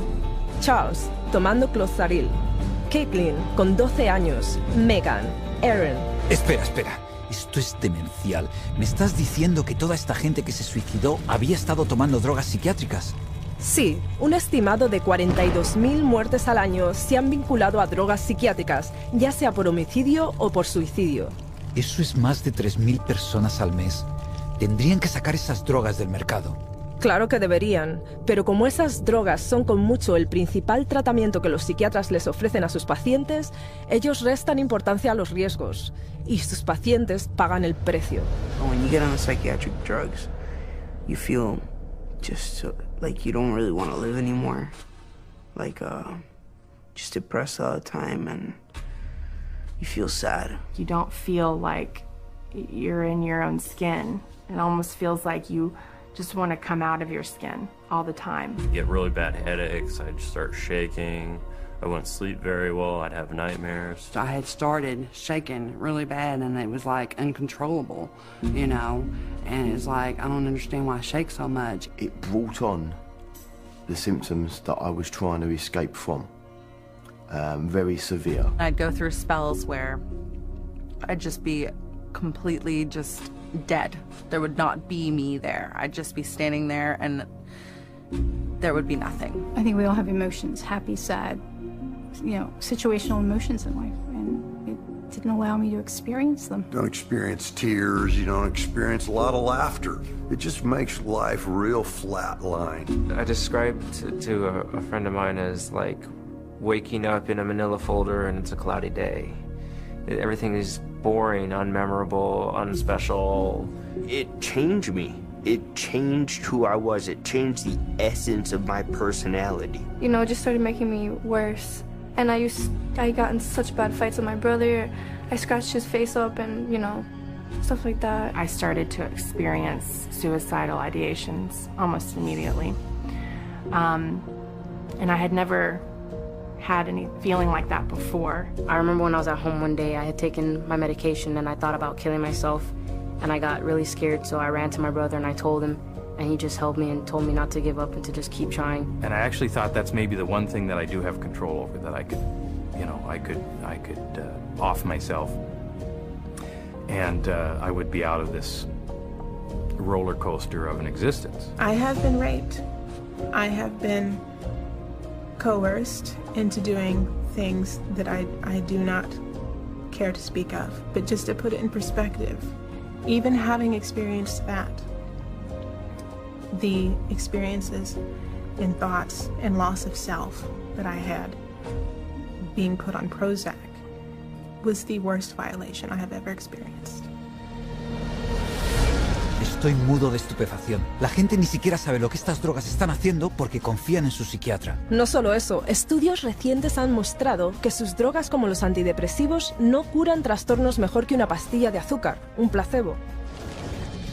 [SPEAKER 2] Charles, tomando Clozaril. Caitlin, con 12 años. Megan, Aaron.
[SPEAKER 1] Espera. Esto es demencial. ¿Me estás diciendo que toda esta gente que se suicidó había estado tomando drogas psiquiátricas?
[SPEAKER 2] Sí, un estimado de 42.000 muertes al año se han vinculado a drogas psiquiátricas, ya sea por homicidio o por suicidio.
[SPEAKER 1] Eso es más de 3.000 personas al mes. Tendrían que sacar esas drogas del mercado.
[SPEAKER 2] Claro que deberían, pero como esas drogas son con mucho el principal tratamiento que los psiquiatras les ofrecen a sus pacientes, ellos restan importancia a los riesgos, y sus pacientes pagan el precio.
[SPEAKER 27] When you get on psychiatric drugs, you feel just like you don't really want to live anymore. Like, just depressed all the time, and you feel sad.
[SPEAKER 18] You don't feel like you're in your own skin. It almost feels like you just want to come out of your skin all the time.
[SPEAKER 7] I get really bad headaches, I'd start shaking, I wouldn't sleep very well, I'd have nightmares.
[SPEAKER 5] I had started shaking really bad, and it was like uncontrollable, you know, and it's like, I don't understand why I shake so much.
[SPEAKER 34] It brought on the symptoms that I was trying to escape from, very severe.
[SPEAKER 8] I'd go through spells where I'd just be completely just dead. There would not be me there. I'd just be standing there and there would be nothing.
[SPEAKER 25] I think we all have emotions, happy, sad, you know, situational emotions in life, and it didn't allow me to experience them.
[SPEAKER 33] You don't experience tears, you don't experience a lot of laughter. It just makes life real flatline.
[SPEAKER 24] I described to a friend of mine as like waking up in a manila folder and it's a cloudy day. Everything is boring, unmemorable, unspecial.
[SPEAKER 34] It changed me. It changed who I was. It changed the essence of my personality.
[SPEAKER 13] You know, it just started making me worse. And I got in such bad fights with my brother. I scratched his face up and, you know, stuff like that.
[SPEAKER 18] I started to experience suicidal ideations almost immediately. And I had never had any feeling like that before.
[SPEAKER 20] I remember when I was at home one day, I had taken my medication and I thought about killing myself, and I got really scared, so I ran to my brother and I told him, and he just held me and told me not to give up and to just keep trying.
[SPEAKER 21] And I actually thought that's maybe the one thing that I do have control over, that I could, you know, I could off myself, and I would be out of this roller coaster of an existence.
[SPEAKER 22] I have been raped. I have been coerced into doing things that I do not care to speak of. But just to put it in perspective, even having experienced that, the experiences in thoughts and loss of self that I had, being put on Prozac was the worst violation I have ever experienced.
[SPEAKER 1] Estoy mudo de estupefacción. La gente ni siquiera sabe lo que estas drogas están haciendo porque confían en su psiquiatra.
[SPEAKER 2] No solo eso, estudios recientes han mostrado que sus drogas como los antidepresivos no curan trastornos mejor que una pastilla de azúcar, un placebo.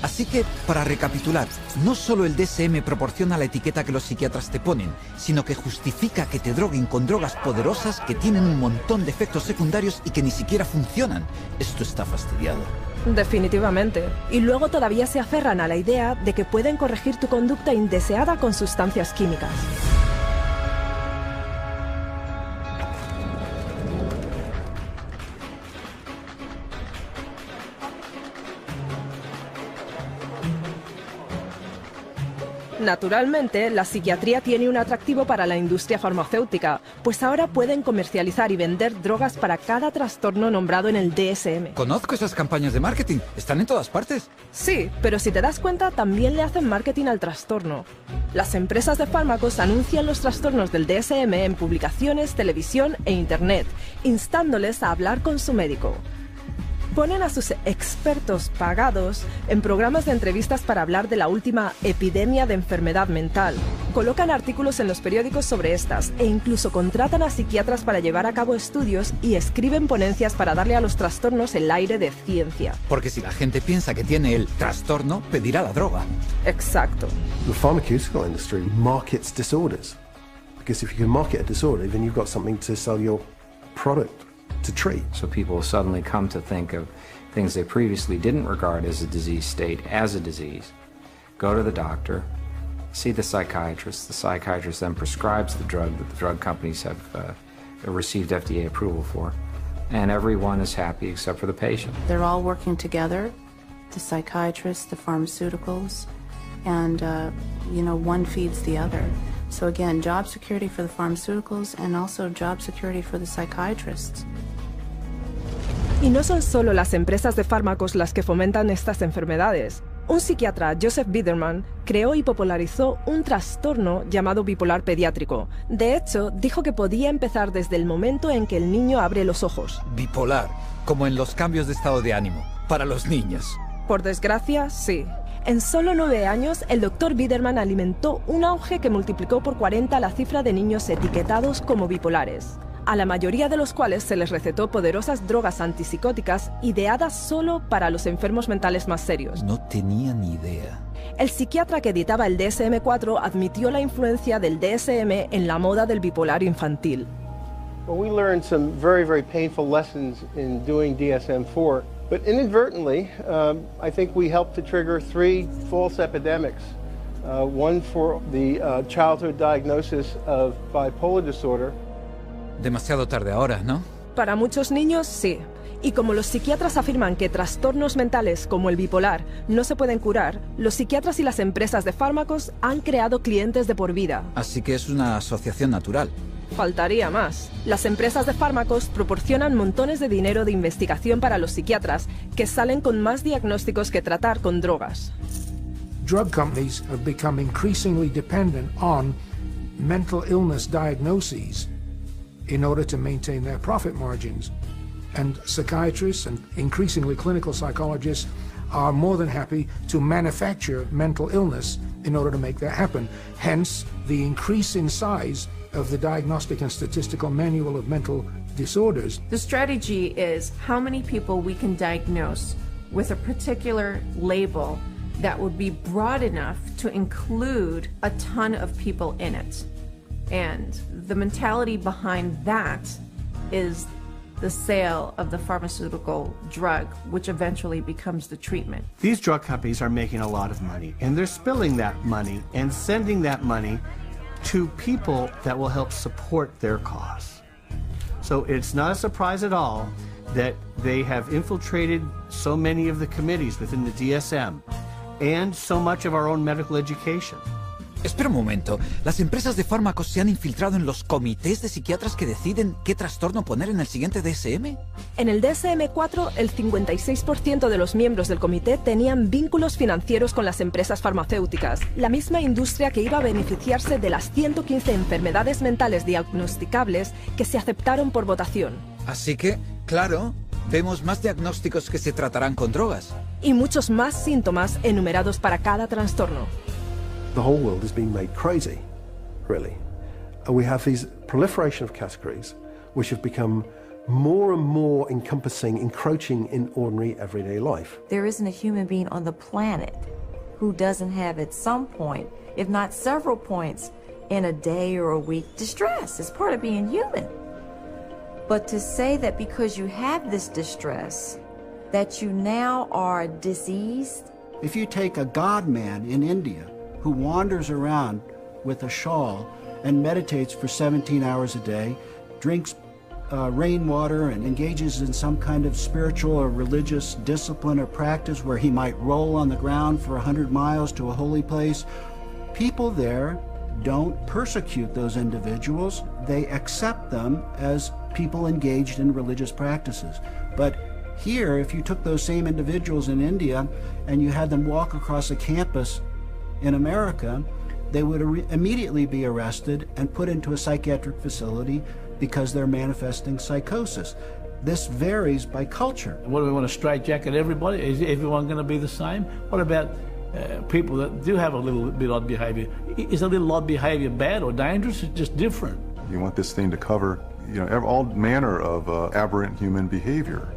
[SPEAKER 1] Así que, para recapitular, no solo el DSM proporciona la etiqueta que los psiquiatras te ponen, sino que justifica que te droguen con drogas poderosas que tienen un montón de efectos secundarios y que ni siquiera funcionan. Esto está fastidiado.
[SPEAKER 2] Definitivamente. Y luego todavía se aferran a la idea de que pueden corregir tu conducta indeseada con sustancias químicas. Naturalmente, la psiquiatría tiene un atractivo para la industria farmacéutica, pues ahora pueden comercializar y vender drogas para cada trastorno nombrado en el DSM.
[SPEAKER 1] Conozco esas campañas de marketing, están en todas partes.
[SPEAKER 2] Sí, pero si te das cuenta, también le hacen marketing al trastorno. Las empresas de fármacos anuncian los trastornos del DSM en publicaciones, televisión e internet, instándoles a hablar con su médico. Ponen a sus expertos pagados en programas de entrevistas para hablar de la última epidemia de enfermedad mental. Colocan artículos en los periódicos sobre estas e incluso contratan a psiquiatras para llevar a cabo estudios y escriben ponencias para darle a los trastornos el aire de ciencia.
[SPEAKER 1] Porque si la gente piensa que tiene el trastorno, pedirá la droga.
[SPEAKER 2] Exacto.
[SPEAKER 3] The pharmaceutical industry markets disorders. Because if you can market a disorder, then you've got something to sell your product to treat.
[SPEAKER 14] So people suddenly come to think of things they previously didn't regard as a disease state as a disease, go to the doctor, see the psychiatrist then prescribes the drug that the drug companies have received FDA approval for, and everyone is happy except for the patient.
[SPEAKER 6] They're all working together, the psychiatrists, the pharmaceuticals, and one feeds the other. So again, job security for the pharmaceuticals and also job security for the psychiatrists.
[SPEAKER 2] Y no son solo las empresas de fármacos las que fomentan estas enfermedades. Un psiquiatra, Joseph Biederman, creó y popularizó un trastorno llamado bipolar pediátrico. De hecho, dijo que podía empezar desde el momento en que el niño abre los ojos.
[SPEAKER 1] Bipolar, como en los cambios de estado de ánimo, para los niños.
[SPEAKER 2] Por desgracia, sí. En solo 9 años, el Dr. Biederman alimentó un auge que multiplicó por 40 la cifra de niños etiquetados como bipolares, a la mayoría de los cuales se les recetó poderosas drogas antipsicóticas ideadas solo para los enfermos mentales más serios.
[SPEAKER 1] No tenía ni idea.
[SPEAKER 2] El psiquiatra que editaba el DSM-4 admitió la influencia del DSM en la moda del bipolar infantil.
[SPEAKER 9] Well, we learned some very, very painful lessons in doing DSM-4. But inadvertently, I think we helped to trigger 3 false epidemics. One for the childhood diagnosis of bipolar disorder.
[SPEAKER 1] Demasiado tarde ahora, ¿no?
[SPEAKER 2] Para muchos niños, sí. Y como los psiquiatras afirman que trastornos mentales como el bipolar no se pueden curar, los psiquiatras y las empresas de fármacos han creado clientes de por vida.
[SPEAKER 1] Así que es una asociación natural.
[SPEAKER 2] Faltaría más. Las empresas de fármacos proporcionan montones de dinero de investigación para los psiquiatras que salen con más diagnósticos que tratar con drogas.
[SPEAKER 10] Drug companies have become increasingly dependent on mental illness diagnoses in order to maintain their profit margins. And psychiatrists and increasingly clinical psychologists are more than happy to manufacture mental illness in order to make that happen. Hence, the increase in size of the Diagnostic and Statistical Manual of Mental Disorders.
[SPEAKER 18] The strategy is how many people we can diagnose with a particular label that would be broad enough to include a ton of people in it. And the mentality behind that is the sale of the pharmaceutical drug, which eventually becomes the treatment.
[SPEAKER 9] These drug companies are making a lot of money, and they're spilling that money and sending that money to people that will help support their cause. So it's not a surprise at all that they have infiltrated so many of the committees within the DSM and so much of our own medical education.
[SPEAKER 1] Espera un momento. ¿Las empresas de fármacos se han infiltrado en los comités de psiquiatras que deciden qué trastorno poner en el siguiente DSM?
[SPEAKER 2] En el DSM-4, el 56% de los miembros del comité tenían vínculos financieros con las empresas farmacéuticas, la misma industria que iba a beneficiarse de las 115 enfermedades mentales diagnosticables que se aceptaron por votación.
[SPEAKER 1] Así que, claro, vemos más diagnósticos que se tratarán con drogas.
[SPEAKER 2] Y muchos más síntomas enumerados para cada trastorno.
[SPEAKER 3] The whole world is being made crazy, really. And we have these proliferation of categories which have become more and more encompassing, encroaching in ordinary everyday life.
[SPEAKER 4] There isn't a human being on the planet who doesn't have at some point, if not several points, in a day or a week, distress. It's part of being human. But to say that because you have this distress, that you now are diseased.
[SPEAKER 11] If you take a god man in India who wanders around with a shawl and meditates for 17 hours a day, drinks rainwater and engages in some kind of spiritual or religious discipline or practice where he might roll on the ground for 100 miles to a holy place, people there don't persecute those individuals. They accept them as people engaged in religious practices. But here, if you took those same individuals in India and you had them walk across a campus in America, they would immediately be arrested and put into a psychiatric facility because they're manifesting psychosis. This varies by culture.
[SPEAKER 12] What do we want to straitjacket everybody? Is everyone going to be the same? What about people that do have a little bit odd behavior? Is a little odd behavior bad or dangerous? It's just different.
[SPEAKER 15] You want this thing to cover, all manner of aberrant human behavior.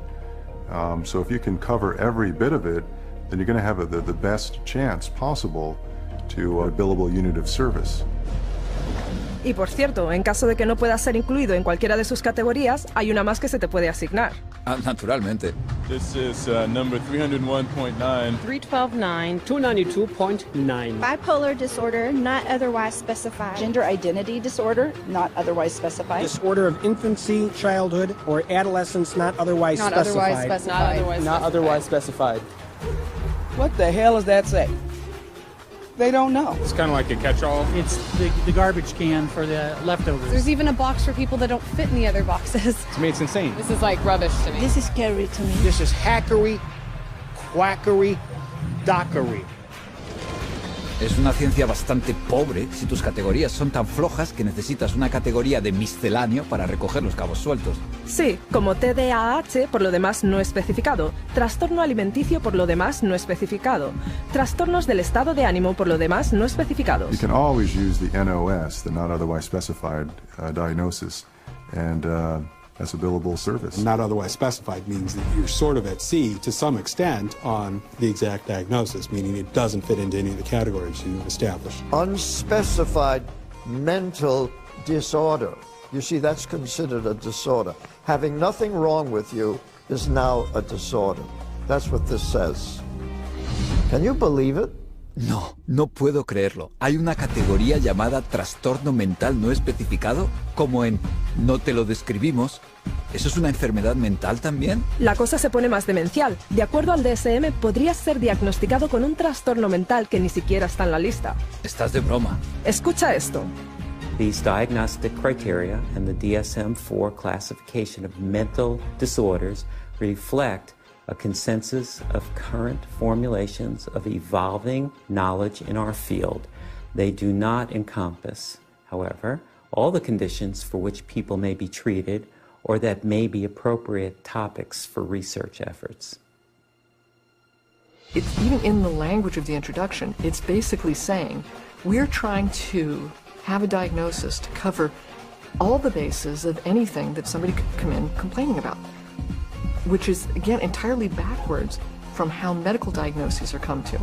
[SPEAKER 15] So if you can cover every bit of it, then you're going to have the best chance possible to a billable unit of service.
[SPEAKER 2] Y por cierto, en caso de que no puedas ser incluido en cualquiera de sus categorías, hay una más que se te puede asignar.
[SPEAKER 1] Naturalmente.
[SPEAKER 16] This is number 301.9.
[SPEAKER 17] 312.9. 292.9.
[SPEAKER 19] Bipolar disorder, not otherwise specified.
[SPEAKER 23] Gender identity disorder, not otherwise specified.
[SPEAKER 26] Disorder of infancy, childhood, or adolescence, not otherwise specified.
[SPEAKER 23] Not otherwise specified.
[SPEAKER 26] What the hell does that say? They don't know.
[SPEAKER 16] It's kind of like a catch-all.
[SPEAKER 28] It's the garbage can for the leftovers.
[SPEAKER 29] There's even a box for people that don't fit in the other boxes.
[SPEAKER 16] To me, it's insane.
[SPEAKER 29] This is like rubbish to me.
[SPEAKER 23] This is scary to me.
[SPEAKER 26] This is hackery, quackery, dockery.
[SPEAKER 1] Es una ciencia bastante pobre si tus categorías son tan flojas que necesitas una categoría de misceláneo para recoger los cabos sueltos.
[SPEAKER 2] Sí, como TDAH por lo demás no especificado, trastorno alimenticio por lo demás no especificado, trastornos del estado de ánimo por lo demás no especificados.
[SPEAKER 15] You can always use the NOS, the not otherwise specified diagnosis, and as a billable service.
[SPEAKER 30] Not otherwise specified means that you're sort of at sea to some extent on the exact diagnosis, meaning it doesn't fit into any of the categories you established.
[SPEAKER 31] Unspecified mental disorder. You see, that's considered a disorder. Having nothing wrong with you is now a disorder. That's what this says. Can you believe it?
[SPEAKER 1] No puedo creerlo. ¿Hay una categoría llamada trastorno mental no especificado? Como en no te lo describimos. ¿Eso es una enfermedad mental también?
[SPEAKER 2] La cosa se pone más demencial. De acuerdo al DSM, podrías ser diagnosticado con un trastorno mental que ni siquiera está en la lista.
[SPEAKER 1] Estás de broma.
[SPEAKER 2] Escucha esto.
[SPEAKER 32] These diagnostic criteria and the DSM-4 classification of mental disorders reflect a consensus of current formulations of evolving knowledge in our field. They do not encompass, however, all the conditions for which people may be treated or that may be appropriate topics for research efforts.
[SPEAKER 35] It's even in the language of the introduction, it's basically saying we're trying to have a diagnosis to cover all the bases of anything that somebody could come in complaining about, which is, again, entirely backwards from how medical diagnoses are come to.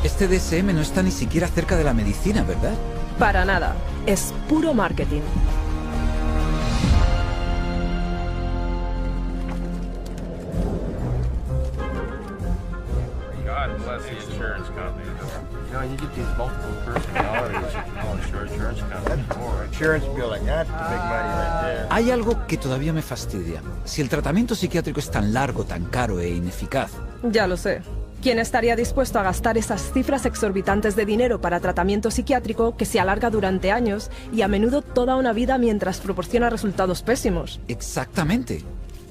[SPEAKER 1] Este DSM no está ni siquiera cerca de la medicina, ¿verdad?
[SPEAKER 2] Para nada. Es puro marketing.
[SPEAKER 16] God bless the insurance company. You get these multiple personalities. Insurance company. Insurance bill, like that's the big money right there.
[SPEAKER 1] Hay algo que todavía me fastidia. Si el tratamiento psiquiátrico es tan largo, tan caro e ineficaz.
[SPEAKER 2] Ya lo sé. ¿Quién estaría dispuesto a gastar esas cifras exorbitantes de dinero para tratamiento psiquiátrico que se alarga durante años y a menudo toda una vida mientras proporciona resultados pésimos?
[SPEAKER 1] Exactamente.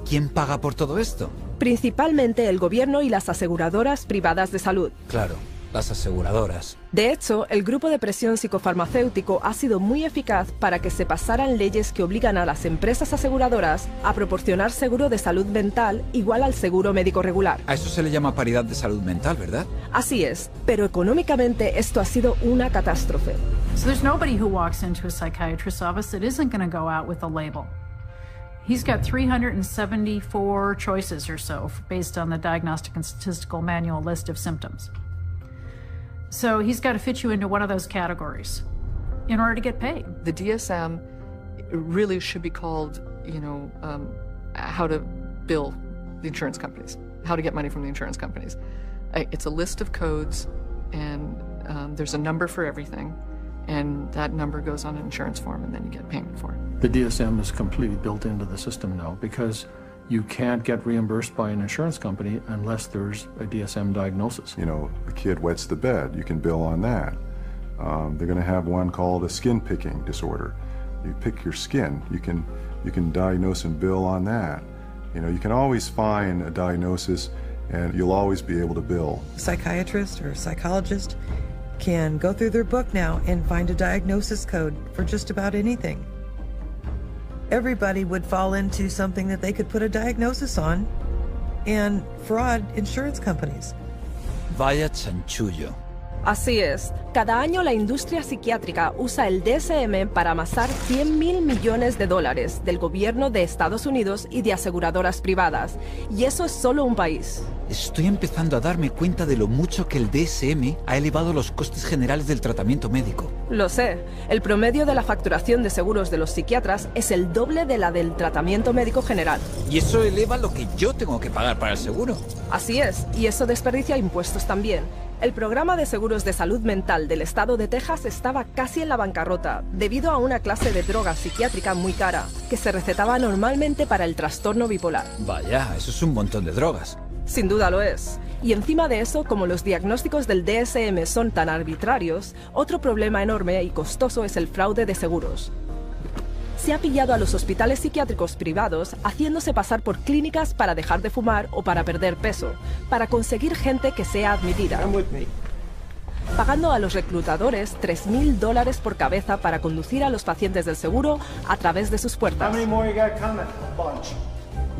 [SPEAKER 1] ¿Quién paga por todo esto?
[SPEAKER 2] Principalmente el gobierno y las aseguradoras privadas de salud.
[SPEAKER 1] Claro, las aseguradoras.
[SPEAKER 2] De hecho, el grupo de presión psicofarmacéutico ha sido muy eficaz para que se pasaran leyes que obligan a las empresas aseguradoras a proporcionar seguro de salud mental igual al seguro médico regular.
[SPEAKER 1] A eso se le llama paridad de salud mental, ¿verdad?
[SPEAKER 2] Así es, pero económicamente esto ha sido una catástrofe.
[SPEAKER 5] So there's nobody who walks into a psychiatrist's office that isn't going to go out with a label. He's got 374 choices or so based on the Diagnostic and Statistical Manual list of symptoms. So he's got to fit you into one of those categories in order to get paid.
[SPEAKER 35] The DSM really should be called, how to bill the insurance companies, how to get money from the insurance companies. It's a list of codes, and there's a number for everything. And that number goes on an insurance form, and then you get payment for it.
[SPEAKER 6] The DSM is completely built into the system now because you can't get reimbursed by an insurance company unless there's a DSM diagnosis.
[SPEAKER 15] The kid wets the bed, you can bill on that. They're going to have one called a skin picking disorder. You pick your skin, you can diagnose and bill on that. You can always find a diagnosis and you'll always be able to bill.
[SPEAKER 7] A psychiatrist or a psychologist can go through their book now and find a diagnosis code for just about anything. Everybody would fall into something that they could put a diagnosis on and fraud insurance companies.
[SPEAKER 1] Vaya chanchullo.
[SPEAKER 2] Así es, cada año la industria psiquiátrica usa el DSM para amasar $100.000 millones del gobierno de Estados Unidos y de aseguradoras privadas. Y eso es solo un país.
[SPEAKER 1] Estoy empezando a darme cuenta de lo mucho que el DSM ha elevado los costes generales del tratamiento médico.
[SPEAKER 2] Lo sé. El promedio de la facturación de seguros de los psiquiatras es el doble de la del tratamiento médico general.
[SPEAKER 1] Y eso eleva lo que yo tengo que pagar para el seguro.
[SPEAKER 2] Así es, y eso desperdicia impuestos también. El programa de seguros de salud mental del estado de Texas estaba casi en la bancarrota debido a una clase de droga psiquiátrica muy cara que se recetaba normalmente para el trastorno bipolar.
[SPEAKER 1] Vaya, eso es un montón de drogas.
[SPEAKER 2] Sin duda lo es. Y encima de eso, como los diagnósticos del DSM son tan arbitrarios, otro problema enorme y costoso es el fraude de seguros. Se ha pillado a los hospitales psiquiátricos privados haciéndose pasar por clínicas para dejar de fumar o para perder peso, para conseguir gente que sea admitida. Pagando a los reclutadores $3.000 por cabeza para conducir a los pacientes del seguro a través de sus puertas.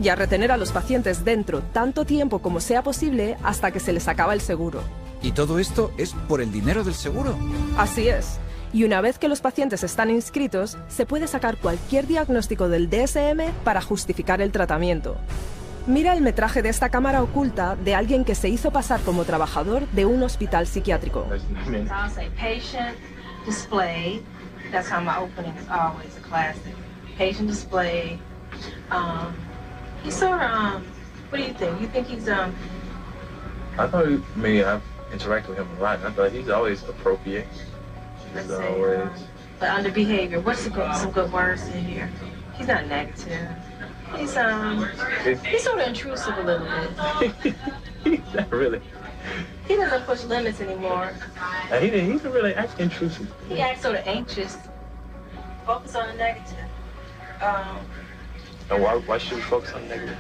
[SPEAKER 2] Y a retener a los pacientes dentro tanto tiempo como sea posible hasta que se les acaba el seguro.
[SPEAKER 1] ¿Y todo esto es por el dinero del seguro?
[SPEAKER 2] Así es. Y una vez que los pacientes están inscritos, se puede sacar cualquier diagnóstico del DSM para justificar el tratamiento. Mira el metraje de esta cámara oculta de alguien que se hizo pasar como trabajador de un hospital psiquiátrico.
[SPEAKER 16] I've interacted with him a lot, and I thought he's always appropriate. He's always...
[SPEAKER 8] But under behavior, what's some good words in here? He's not negative. He's sort of intrusive a little bit.
[SPEAKER 16] Not really.
[SPEAKER 8] He doesn't push limits anymore.
[SPEAKER 16] He's really actually intrusive.
[SPEAKER 8] He acts sort of anxious. Focus on the negative.
[SPEAKER 16] And why should we focus on the negative?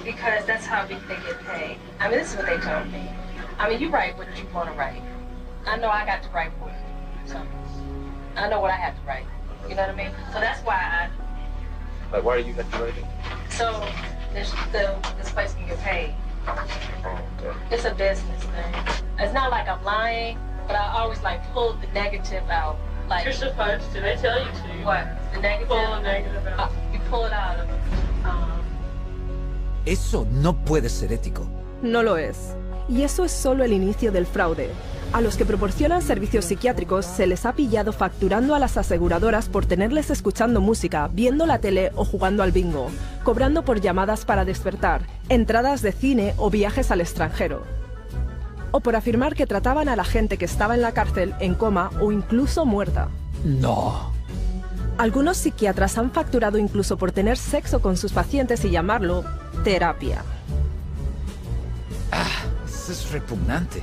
[SPEAKER 8] Because that's how they get paid. I mean, this is what they told me. I mean, you write what you want to write. I know I got to write for you. So I know what I have to write. You know what I mean? So that's why
[SPEAKER 16] Like, why do you have to write it?
[SPEAKER 8] So this place can get paid. It's a business thing. It's not like I'm lying, but I always pull the negative out. Like, you're supposed to. They tell you to. What? The negative? Pull the negative out. You pull it out of it.
[SPEAKER 1] Eso no puede ser ético.
[SPEAKER 2] No lo es. Y eso es solo el inicio del fraude. A los que proporcionan servicios psiquiátricos se les ha pillado facturando a las aseguradoras por tenerles escuchando música, viendo la tele o jugando al bingo, cobrando por llamadas para despertar, entradas de cine o viajes al extranjero. O por afirmar que trataban a la gente que estaba en la cárcel, en coma o incluso muerta.
[SPEAKER 1] No.
[SPEAKER 2] Algunos psiquiatras han facturado incluso por tener sexo con sus pacientes y llamarlo terapia.
[SPEAKER 1] Eso es repugnante.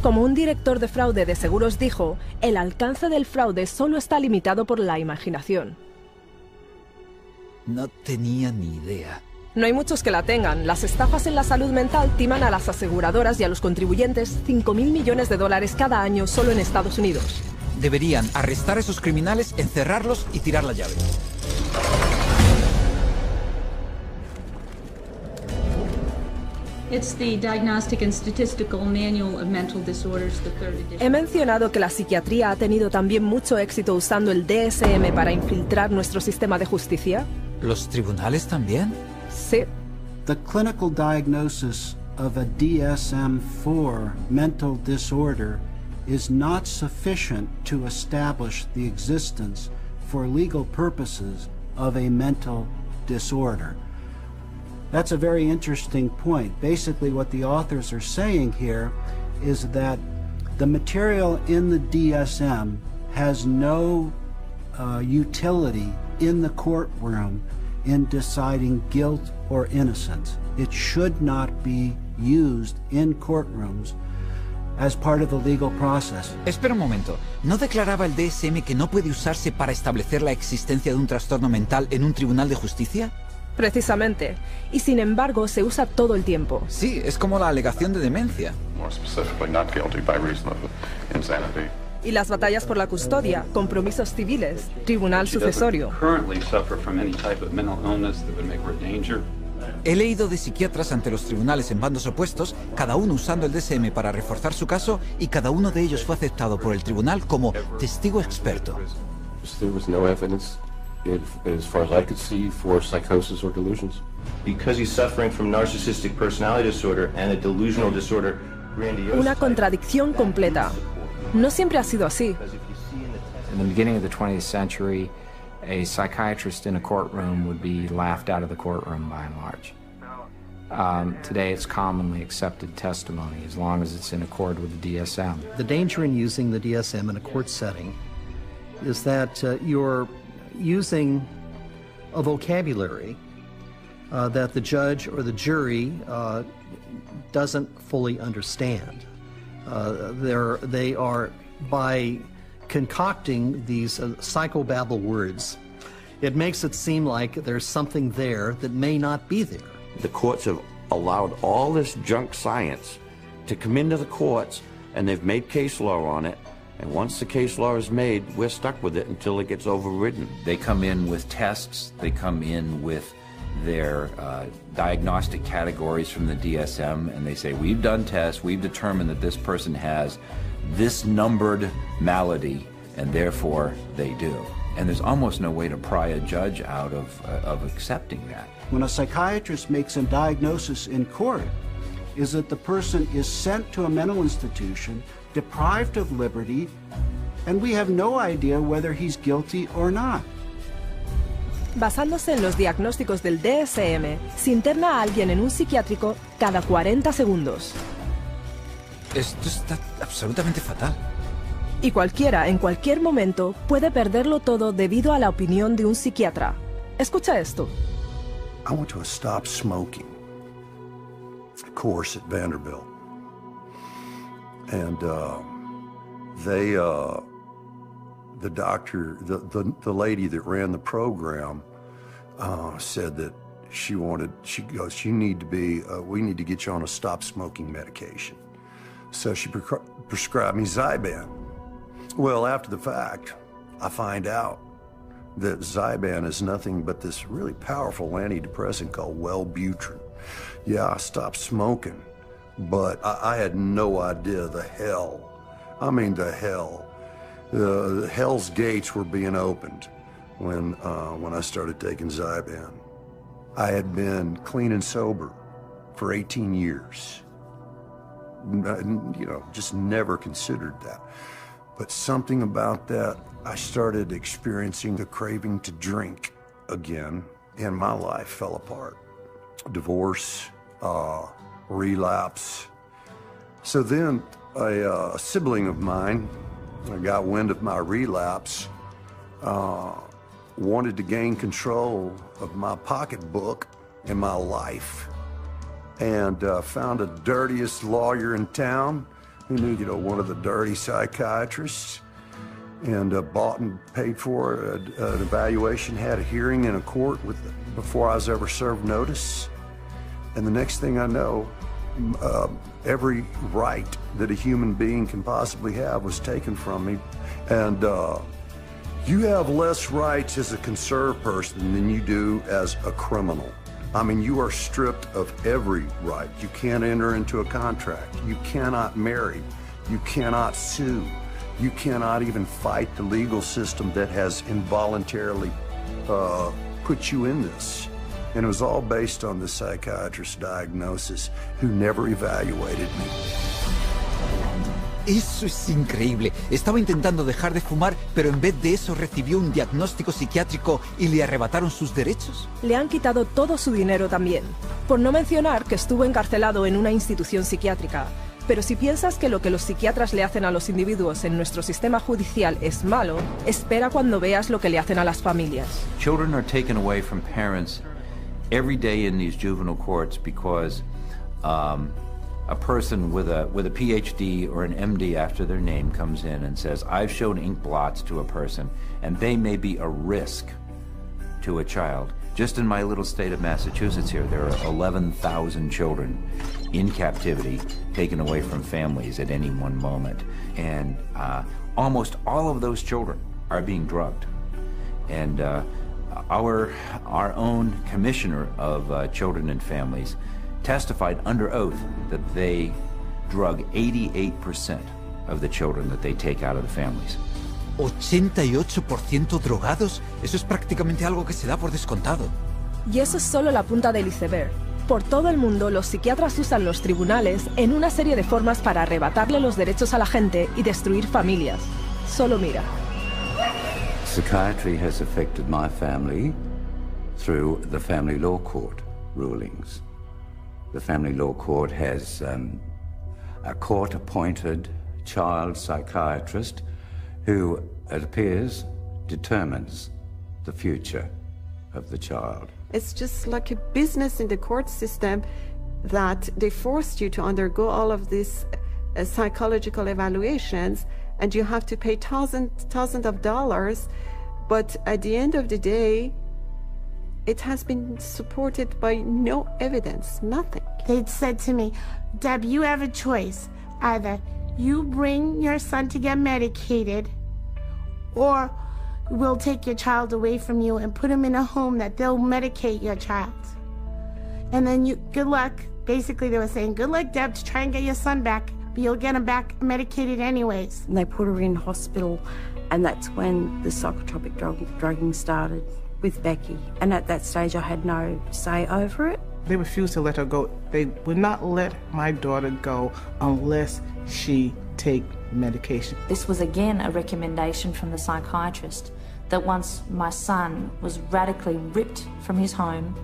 [SPEAKER 2] Como un director de fraude de seguros dijo, el alcance del fraude solo está limitado por la imaginación.
[SPEAKER 1] No tenía ni idea.
[SPEAKER 2] No hay muchos que la tengan. Las estafas en la salud mental timan a las aseguradoras y a los contribuyentes 5.000 millones de dólares cada año solo en Estados Unidos.
[SPEAKER 1] Deberían arrestar a esos criminales, encerrarlos y tirar la llave.
[SPEAKER 5] It's the Diagnostic and Statistical Manual of Mental Disorders, the third edition.
[SPEAKER 2] He mencionado que la psiquiatría ha tenido también mucho éxito usando el DSM para infiltrar nuestro sistema de justicia.
[SPEAKER 1] ¿Los tribunales también?
[SPEAKER 2] Sí.
[SPEAKER 11] The clinical diagnosis of a DSM-4 mental disorder is not sufficient to establish the existence for legal purposes of a mental disorder. That's a very interesting point. Basically, what the authors are saying here is that the material in the DSM has no utility in the courtroom in deciding guilt or innocence. It should not be used in courtrooms as part of the legal process.
[SPEAKER 1] Espera un momento. ¿No declaraba el DSM que no puede usarse para establecer la existencia de un trastorno mental en un tribunal de justicia?
[SPEAKER 2] Precisamente. Y sin embargo, se usa todo el tiempo.
[SPEAKER 1] Sí, es como la alegación de demencia.
[SPEAKER 2] Y las batallas por la custodia, compromisos civiles, tribunal sucesorio.
[SPEAKER 1] He leído de psiquiatras ante los tribunales en bandos opuestos, cada uno usando el DSM para reforzar su caso, y cada uno de ellos fue aceptado por el tribunal como testigo experto.
[SPEAKER 3] As far as I could see, for psychosis or delusions. Because he's suffering from narcissistic personality disorder and a delusional disorder, grandiose.
[SPEAKER 2] Una contradicción completa. No siempre ha sido así.
[SPEAKER 4] In the beginning of the 20th century, a psychiatrist in a courtroom would be laughed out of the courtroom by and large. Today, it's commonly accepted testimony as long as it's in accord with the DSM.
[SPEAKER 9] The danger in using the DSM in a court setting is that you're using a vocabulary that the judge or the jury doesn't fully understand. They are, by concocting these psychobabble words, it makes it seem like there's something there that may not be there.
[SPEAKER 10] The courts have allowed all this junk science to come into the courts, and they've made case law on it. And once the case law is made, we're stuck with it until it gets overridden.
[SPEAKER 13] They come in with tests, they come in with their diagnostic categories from the DSM, and they say, we've done tests, we've determined that this person has this numbered malady, and therefore they do. And there's almost no way to pry a judge out of accepting that.
[SPEAKER 11] When a psychiatrist makes a diagnosis in court, is that the person is sent to a mental institution, deprived of liberty, and we have no idea whether he's guilty or not.
[SPEAKER 2] Basándose en los diagnósticos del DSM, se interna a alguien en un psiquiátrico cada 40 segundos.
[SPEAKER 1] Esto está absolutamente fatal.
[SPEAKER 2] Y cualquiera, en cualquier momento, puede perderlo todo debido a la opinión de un psiquiatra. Escucha esto.
[SPEAKER 14] I went to a stop smoking course at Vanderbilt. And the doctor, the lady that ran the program said that she goes, we need to get you on a stop smoking medication. So she prescribed me Zyban. Well, after the fact, I find out that Zyban is nothing but this really powerful antidepressant called Wellbutrin. Yeah, I stopped smoking, but I had no idea the hell. I mean, the hell. The hell's gates were being opened when I started taking Zyban. I had been clean and sober for 18 years. You know, just never considered that. But something about that, I started experiencing the craving to drink again, and my life fell apart. Divorce, relapse. So then a sibling of mine got wind of my relapse, wanted to gain control of my pocketbook and my life. and found the dirtiest lawyer in town who knew, you know, one of the dirty psychiatrists, and bought and paid for an evaluation, had a hearing in a court before I was ever served notice. And the next thing I know, every right that a human being can possibly have was taken from me. And you have less rights as a conserved person than you do as a criminal. I mean, you are stripped of every right. You can't enter into a contract. You cannot marry. You cannot sue. You cannot even fight the legal system that has involuntarily put you in this. And it was all based on the psychiatrist's diagnosis, who never evaluated me.
[SPEAKER 1] Eso es increíble. Estaba intentando dejar de fumar, pero en vez de eso recibió un diagnóstico psiquiátrico y le arrebataron sus derechos.
[SPEAKER 2] Le han quitado todo su dinero también. Por no mencionar que estuvo encarcelado en una institución psiquiátrica. Pero si piensas que lo que los psiquiatras le hacen a los individuos en nuestro sistema judicial es malo, espera cuando veas lo que le hacen a las familias.
[SPEAKER 13] Children are taken away from parents every day in these juvenile courts because a person with a PhD or an MD after their name comes in and says, I've shown ink blots to a person, and they may be a risk to a child. Just in my little state of Massachusetts here, there are 11,000 children in captivity, taken away from families at any one moment. And almost all of those children are being drugged. And our own commissioner of children and families testified under oath that they drug 88% of the children that they take out of the families.
[SPEAKER 1] 88% drogados, eso es prácticamente algo que se da por descontado.
[SPEAKER 2] Y eso es solo la punta del iceberg. Por todo el mundo, los psiquiatras usan los tribunales en una serie de formas para arrebatarle los derechos a la gente y destruir familias. Solo mira.
[SPEAKER 12] Psychiatry has affected my family through the family law court rulings. The family law court has a court-appointed child psychiatrist who, it appears, determines the future of the child.
[SPEAKER 17] It's just like a business in the court system that they forced you to undergo all of these psychological evaluations, and you have to pay thousands of dollars, but at the end of the day, it has been supported by no evidence, nothing.
[SPEAKER 18] They'd said to me, Deb, you have a choice. Either you bring your son to get medicated, or we'll take your child away from you and put him in a home that they'll medicate your child. And then good luck. Basically, they were saying, good luck, Deb, to try and get your son back, but you'll get him back medicated anyways.
[SPEAKER 19] And they put her in hospital, and that's when the psychotropic drugging started with Becky. And at that stage, I had no say over it.
[SPEAKER 20] They refused to let her go. They would not let my daughter go unless she take medication.
[SPEAKER 21] This was again a recommendation from the psychiatrist that once my son was radically ripped from his home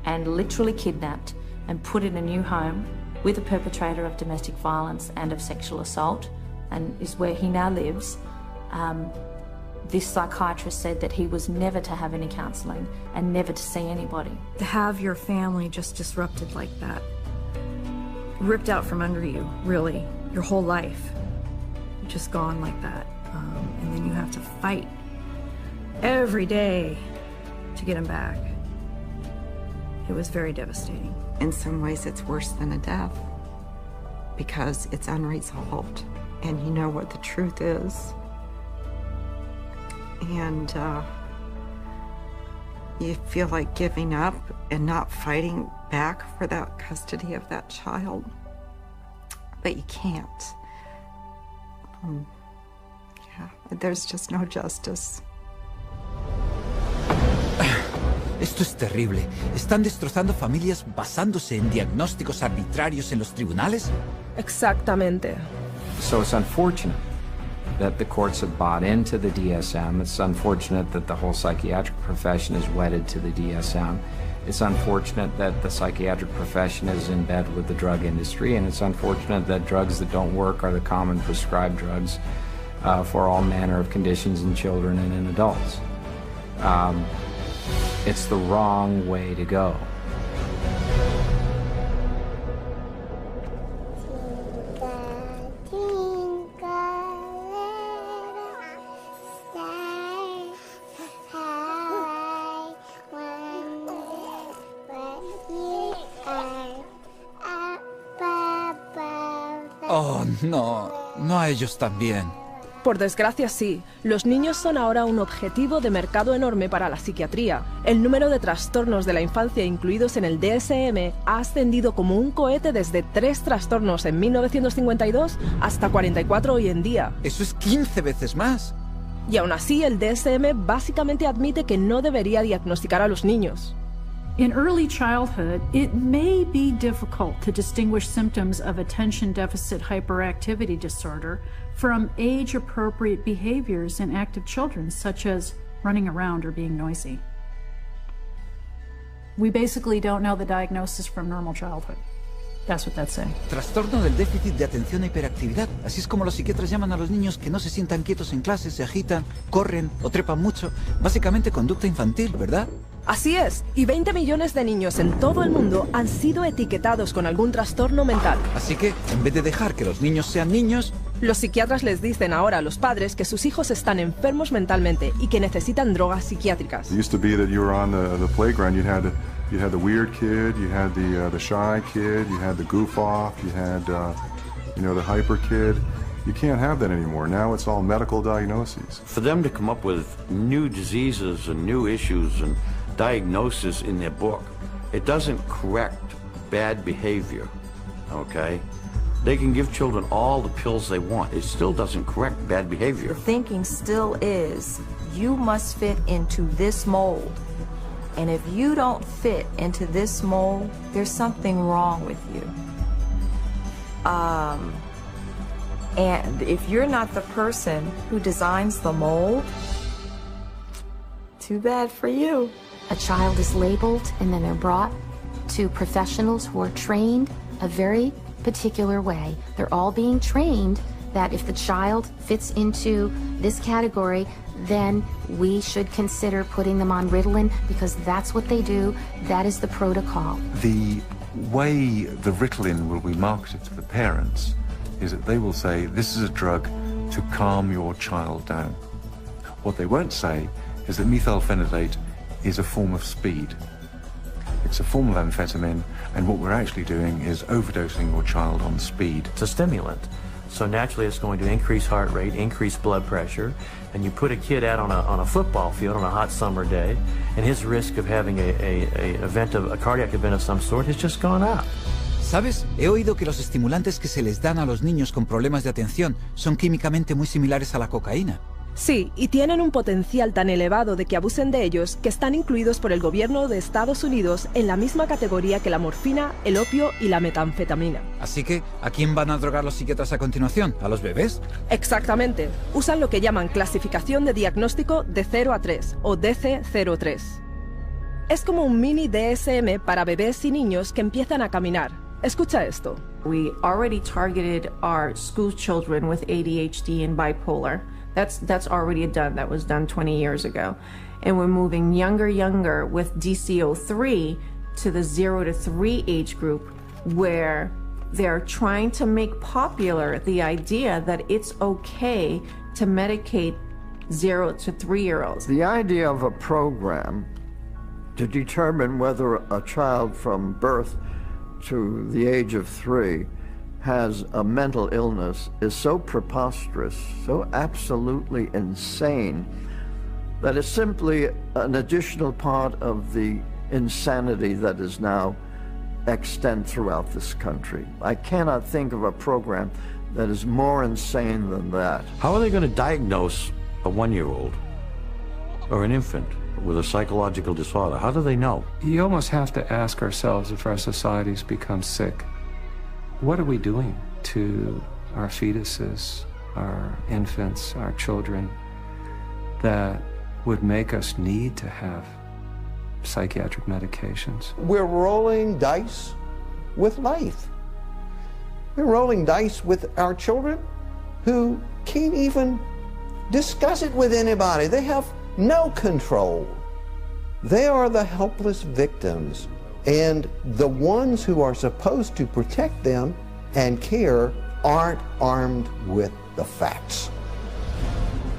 [SPEAKER 21] and literally kidnapped and put in a new home with a perpetrator of domestic violence and of sexual assault, and is where he now lives, this psychiatrist said that he was never to have any counselling and never to see anybody.
[SPEAKER 19] To have your family just disrupted like that, ripped out from under you, really, your whole life, just gone like that, and then you have to fight every day to get him back. It was very devastating.
[SPEAKER 22] In some ways, it's worse than a death because it's unresolved, and you know what the truth is. And you feel like giving up and not fighting back for that custody of that child, but you can't. Yeah, there's just no justice.
[SPEAKER 1] Esto es terrible. ¿Están destrozando familias basándose en diagnósticos arbitrarios en los tribunales?
[SPEAKER 2] Exactamente.
[SPEAKER 4] So it's unfortunate that the courts have bought into the DSM. It's unfortunate that the whole psychiatric profession is wedded to the DSM. It's unfortunate that the psychiatric profession is in bed with the drug industry, and it's unfortunate that drugs that don't work are the common prescribed drugs for all manner of conditions in children and in adults. It's the wrong way to go.
[SPEAKER 1] Oh, no a ellos también.
[SPEAKER 2] Por desgracia sí, los niños son ahora un objetivo de mercado enorme para la psiquiatría. El número de trastornos de la infancia incluidos en el DSM ha ascendido como un cohete desde 3 trastornos en 1952 hasta 44 hoy en día.
[SPEAKER 1] Eso es 15 veces más.
[SPEAKER 2] Y aún así, el DSM básicamente admite que no debería diagnosticar a los niños.
[SPEAKER 5] In early childhood, it may be difficult to distinguish symptoms of attention deficit hyperactivity disorder from age-appropriate behaviors in active children, such as running around or being noisy. We basically don't know the diagnosis from normal childhood. That's what that's saying.
[SPEAKER 1] Trastorno del déficit de atención e hiperactividad. Así es como los psiquiatras llaman a los niños que no se sientan quietos en clase, se agitan, corren o trepan mucho. Básicamente conducta infantil, ¿verdad?
[SPEAKER 2] Así es, y 20 millones de niños en todo el mundo han sido etiquetados con algún trastorno mental.
[SPEAKER 1] Así que, en vez de dejar que los niños sean niños,
[SPEAKER 2] los psiquiatras les dicen ahora a los padres que sus hijos están enfermos mentalmente y que necesitan drogas psiquiátricas.
[SPEAKER 6] It used to be that you were on the playground, you had the weird kid, you had the shy kid, you had the goof off, you had the hyper kid. You can't have that anymore. Now it's all medical diagnoses.
[SPEAKER 10] For them to come up with new diseases and new issues and diagnosis in their book, it doesn't correct bad behavior, okay? They can give children all the pills they want. It still doesn't correct bad behavior.
[SPEAKER 15] The thinking still is, you must fit into this mold. And if you don't fit into this mold, there's something wrong with you. And if you're not the person who designs the mold, too bad for you.
[SPEAKER 23] A child is labeled and then they're brought to professionals who are trained a very particular way. They're all being trained that if the child fits into this category, then we should consider putting them on Ritalin because that's what they do. That is the protocol.
[SPEAKER 24] The way the Ritalin will be marketed to the parents is that they will say, this is a drug to calm your child down. What they won't say is that methylphenidate is a form of speed. It's a form of amphetamine, and what we're actually doing is overdosing your child on speed.
[SPEAKER 25] It's a stimulant, so naturally it's going to increase heart rate, increase blood pressure, and you put a kid out on a football field on a hot summer day, and his risk of having a cardiac event of some sort has just gone up.
[SPEAKER 1] ¿Sabes? He oído que los estimulantes que se les dan a los niños con problemas de atención son químicamente muy similares a la cocaína.
[SPEAKER 2] Sí, y tienen un potencial tan elevado de que abusen de ellos que están incluidos por el gobierno de Estados Unidos en la misma categoría que la morfina, el opio y la metanfetamina.
[SPEAKER 1] Así que, ¿a quién van a drogar los psiquiatras a continuación? ¿A los bebés?
[SPEAKER 2] Exactamente. Usan lo que llaman clasificación de diagnóstico de 0 a 3 o DC-03. Es como un mini DSM para bebés y niños que empiezan a caminar. Escucha esto.
[SPEAKER 26] We already targeted our school children with ADHD and bipolar. That's already done. That was done 20 years ago. And we're moving younger with DCO3 to the 0 to 3 age group where they're trying to make popular the idea that it's okay to medicate 0 to 3-year-olds.
[SPEAKER 27] The idea of a program to determine whether a child from birth to the age of 3 has a mental illness is so preposterous, so absolutely insane, that it's simply an additional part of the insanity that is now extant throughout this country. I cannot think of a program that is more insane than that.
[SPEAKER 10] How are they going to diagnose a 1-year-old or an infant with a psychological disorder? How do they know?
[SPEAKER 4] You almost have to ask ourselves if our societies become sick. What are we doing to our fetuses, our infants, our children that would make us need to have psychiatric medications?
[SPEAKER 28] We're rolling dice with life. We're rolling dice with our children who can't even discuss it with anybody. They have no control. They are the helpless victims. And the ones who are supposed to protect them and care aren't armed with the facts.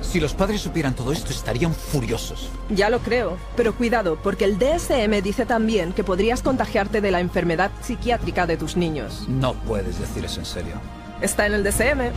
[SPEAKER 1] Si los padres supieran todo esto, estarían furiosos.
[SPEAKER 2] Ya lo creo, pero cuidado, porque el DSM dice también que podrías contagiarte de la enfermedad psiquiátrica de tus niños.
[SPEAKER 1] No puedes decir eso en serio.
[SPEAKER 2] está en el DSM.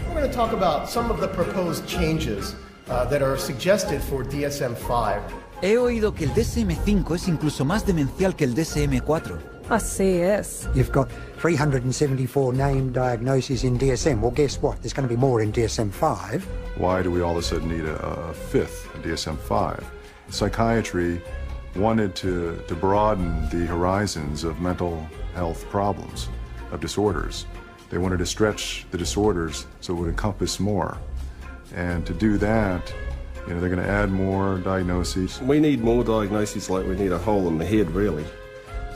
[SPEAKER 3] We're going to talk about some of the proposed changes that are suggested for DSM-5.
[SPEAKER 1] He oído que el DSM-5 es incluso más demencial que el DSM-4.
[SPEAKER 2] Así es.
[SPEAKER 7] You've got 374 named diagnoses in DSM. Well, guess what? There's going to be more in DSM-5.
[SPEAKER 6] Why do we all of a sudden need a fifth DSM-5? Psychiatry wanted to broaden the horizons of mental health problems, of disorders. They wanted to stretch the disorders so it would encompass more. And to do that, they're going to add more diagnoses.
[SPEAKER 8] We need more diagnoses like we need a hole in the head, really.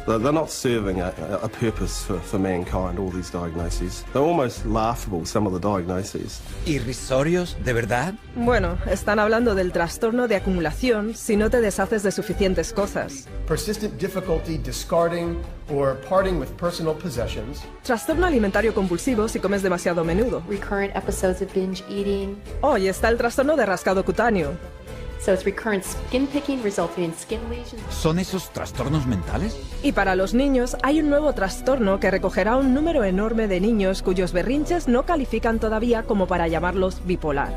[SPEAKER 8] They're not serving a purpose for mankind, all these diagnoses. They're almost laughable, some of the diagnoses.
[SPEAKER 1] ¿Irrisorios? ¿De verdad?
[SPEAKER 2] Bueno, están hablando del trastorno de acumulación si no te deshaces de suficientes cosas.
[SPEAKER 3] Persistent difficulty discarding or parting with personal possessions.
[SPEAKER 2] Trastorno alimentario compulsivo si comes demasiado a menudo.
[SPEAKER 9] Recurrent episodes of binge eating.
[SPEAKER 2] Oh, y está el trastorno de rascado cutáneo.
[SPEAKER 9] So it's recurrent skin picking resulting in skin lesions.
[SPEAKER 1] ¿Son esos trastornos mentales?
[SPEAKER 2] Y para los niños hay un nuevo trastorno que recogerá un número enorme de niños cuyos berrinches no califican todavía como para llamarlos bipolar.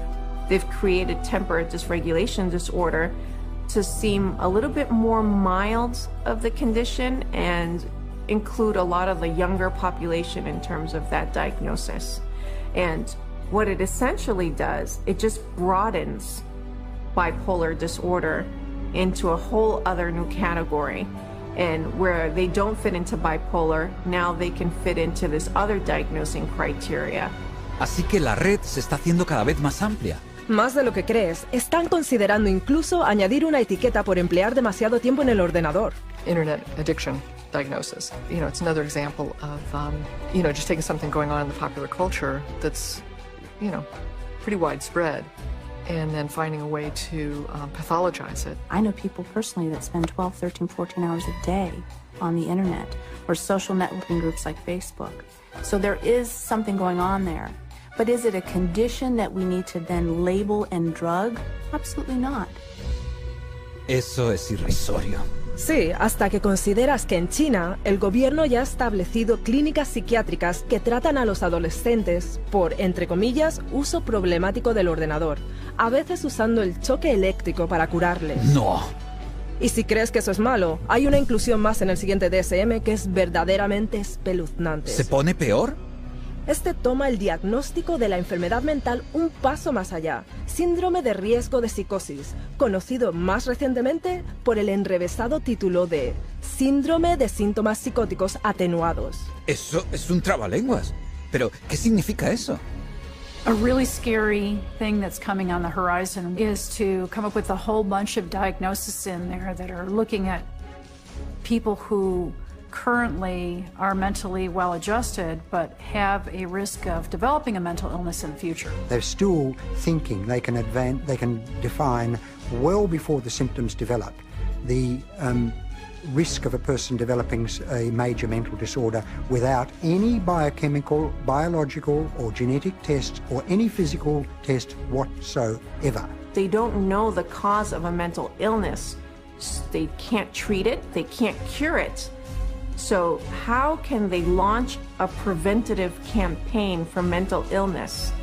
[SPEAKER 26] They've created temperate dysregulation disorder to seem a little bit more mild of the condition and include a lot of the younger population in terms of that diagnosis. And what it essentially does, it just broadens bipolar disorder into a whole other new category. And where they don't fit into bipolar, now they can fit into this other diagnosing criteria.
[SPEAKER 1] Así que la red se está haciendo cada vez más amplia.
[SPEAKER 2] Más de lo que crees. Están considerando incluso añadir una etiqueta por emplear demasiado tiempo en el ordenador.
[SPEAKER 11] Internet addiction diagnosis. It's another example of, just taking something going on in the popular culture that's, pretty widespread, and then finding a way to pathologize it.
[SPEAKER 21] I know people personally that spend 12, 13, 14 hours a day on the internet or social networking groups like Facebook. So there is something going on there. But is it a condition that we need to then label and drug? Absolutely not.
[SPEAKER 1] Eso es irrisorio.
[SPEAKER 2] Sí, hasta que consideras que en China el gobierno ya ha establecido clínicas psiquiátricas que tratan a los adolescentes por, entre comillas, uso problemático del ordenador, a veces usando el choque eléctrico para curarles.
[SPEAKER 1] ¡No!
[SPEAKER 2] Y si crees que eso es malo, hay una inclusión más en el siguiente DSM que es verdaderamente espeluznante.
[SPEAKER 1] ¿Se pone peor?
[SPEAKER 2] Este toma el diagnóstico de la enfermedad mental un paso más allá, síndrome de riesgo de psicosis, conocido más recientemente por el enrevesado título de síndrome de síntomas psicóticos atenuados.
[SPEAKER 1] Eso es un trabalenguas. Pero, ¿qué significa eso?
[SPEAKER 5] A really scary thing that's coming on the horizon is to come up with a whole bunch of diagnoses in there that are looking at people who currently are mentally well-adjusted but have a risk of developing a mental illness in the future.
[SPEAKER 7] They're still thinking they can define well before the symptoms develop the risk of a person developing a major mental disorder without any biochemical, biological or genetic test or any physical test whatsoever.
[SPEAKER 26] They don't know the cause of a mental illness. They can't treat it, they can't cure it. So how can they launch a preventative campaign for mental illness?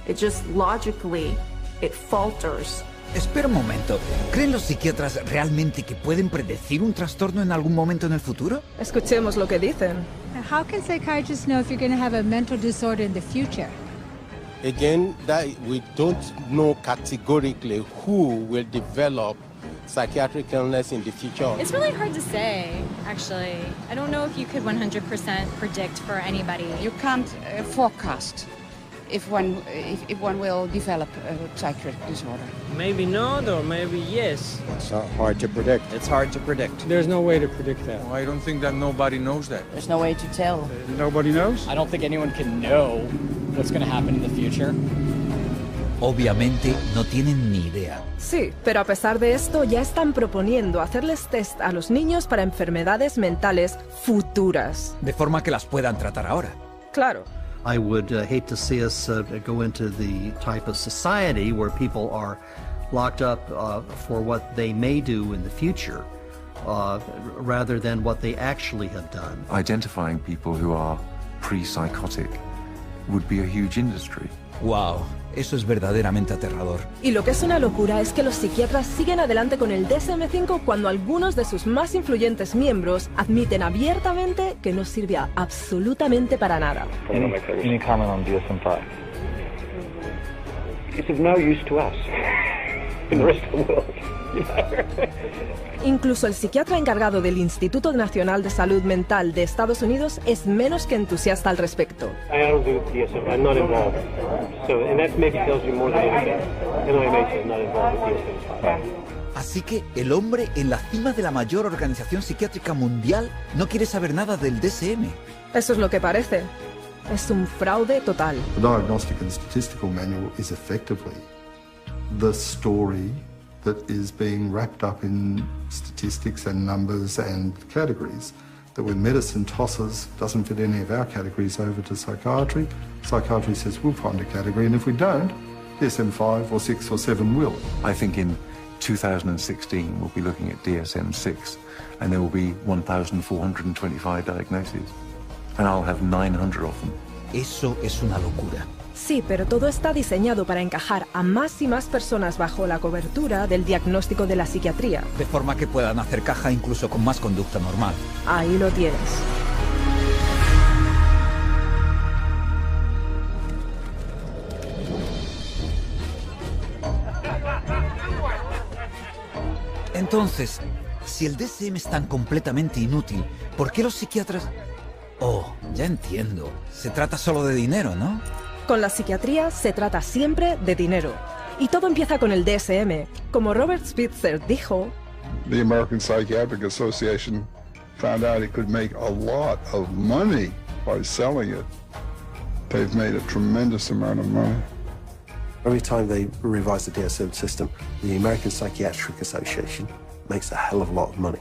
[SPEAKER 26] It just logically, it falters.
[SPEAKER 1] Espera un momento. ¿Creen los psiquiatras realmente que pueden predecir un trastorno en algún momento en el futuro?
[SPEAKER 2] Escuchemos lo que dicen.
[SPEAKER 13] How can psychiatrists know if you're going to have a mental disorder in the future?
[SPEAKER 14] Again, that we don't know categorically who will develop psychiatric illness in the future.
[SPEAKER 16] It's really hard to say, actually. I don't know if you could 100% predict for anybody.
[SPEAKER 29] You can't forecast if one will develop a psychiatric disorder.
[SPEAKER 30] Maybe not, or maybe yes.
[SPEAKER 31] It's hard to predict.
[SPEAKER 30] It's hard to predict.
[SPEAKER 31] There's no way to predict that.
[SPEAKER 32] Well, I don't think that nobody knows that.
[SPEAKER 30] There's no way to tell.
[SPEAKER 31] Nobody knows?
[SPEAKER 30] I don't think anyone can know what's going to happen in the future.
[SPEAKER 1] Obviamente no tienen ni idea.
[SPEAKER 2] Sí, pero a pesar de esto ya están proponiendo hacerles test a los niños para enfermedades mentales futuras.
[SPEAKER 1] De forma que las puedan tratar ahora.
[SPEAKER 2] Claro.
[SPEAKER 33] I would hate to see us go into the type of society where people are
[SPEAKER 10] locked up for what they may do in the future, rather than what they actually have done.
[SPEAKER 6] Identifying people who are pre-psychotic would be a huge industry.
[SPEAKER 1] Wow, eso es verdaderamente aterrador.
[SPEAKER 2] Y lo que es una locura es que los psiquiatras siguen adelante con el DSM-5 cuando algunos de sus más influyentes miembros admiten abiertamente que no sirve absolutamente para nada.
[SPEAKER 12] Any comment on DSM-5? It's of no use to us in the rest of the world.
[SPEAKER 2] Incluso el psiquiatra encargado del Instituto Nacional de Salud Mental de Estados Unidos es menos que entusiasta al respecto.
[SPEAKER 12] I don't do DSM. I'm not involved. So, and that maybe tells you more than anything. NIMH is not involved with DSM.
[SPEAKER 1] Así que el hombre en la cima de la mayor organización psiquiátrica mundial no quiere saber nada del DSM.
[SPEAKER 2] Eso es lo que parece. Es un fraude total.
[SPEAKER 15] The Diagnostic and Statistical Manual is effectively the story that is being wrapped up in statistics and numbers and categories, that when medicine tosses, doesn't fit any of our categories over to psychiatry, psychiatry says we'll find a category, and if we don't, DSM-5 or 6 or 7 will.
[SPEAKER 6] I think in 2016 we'll be looking at DSM-6 and there will be 1,425 diagnoses and I'll have 900 of them.
[SPEAKER 1] Eso es una locura.
[SPEAKER 2] Sí, pero todo está diseñado para encajar a más y más personas bajo la cobertura del diagnóstico de la psiquiatría.
[SPEAKER 1] De forma que puedan hacer caja incluso con más conducta normal.
[SPEAKER 2] Ahí lo tienes.
[SPEAKER 1] Entonces, si el DSM es tan completamente inútil, ¿por qué los psiquiatras...? Oh, ya entiendo. Se trata solo de dinero, ¿no?
[SPEAKER 2] Con la psiquiatría se trata siempre de dinero. Y todo empieza con el DSM. Como Robert Spitzer dijo...
[SPEAKER 15] The American Psychiatric Association found out it could make a lot of money by selling it. They've made a tremendous amount of money.
[SPEAKER 8] Every time they revise the DSM system, the American Psychiatric Association makes a hell of a lot of money.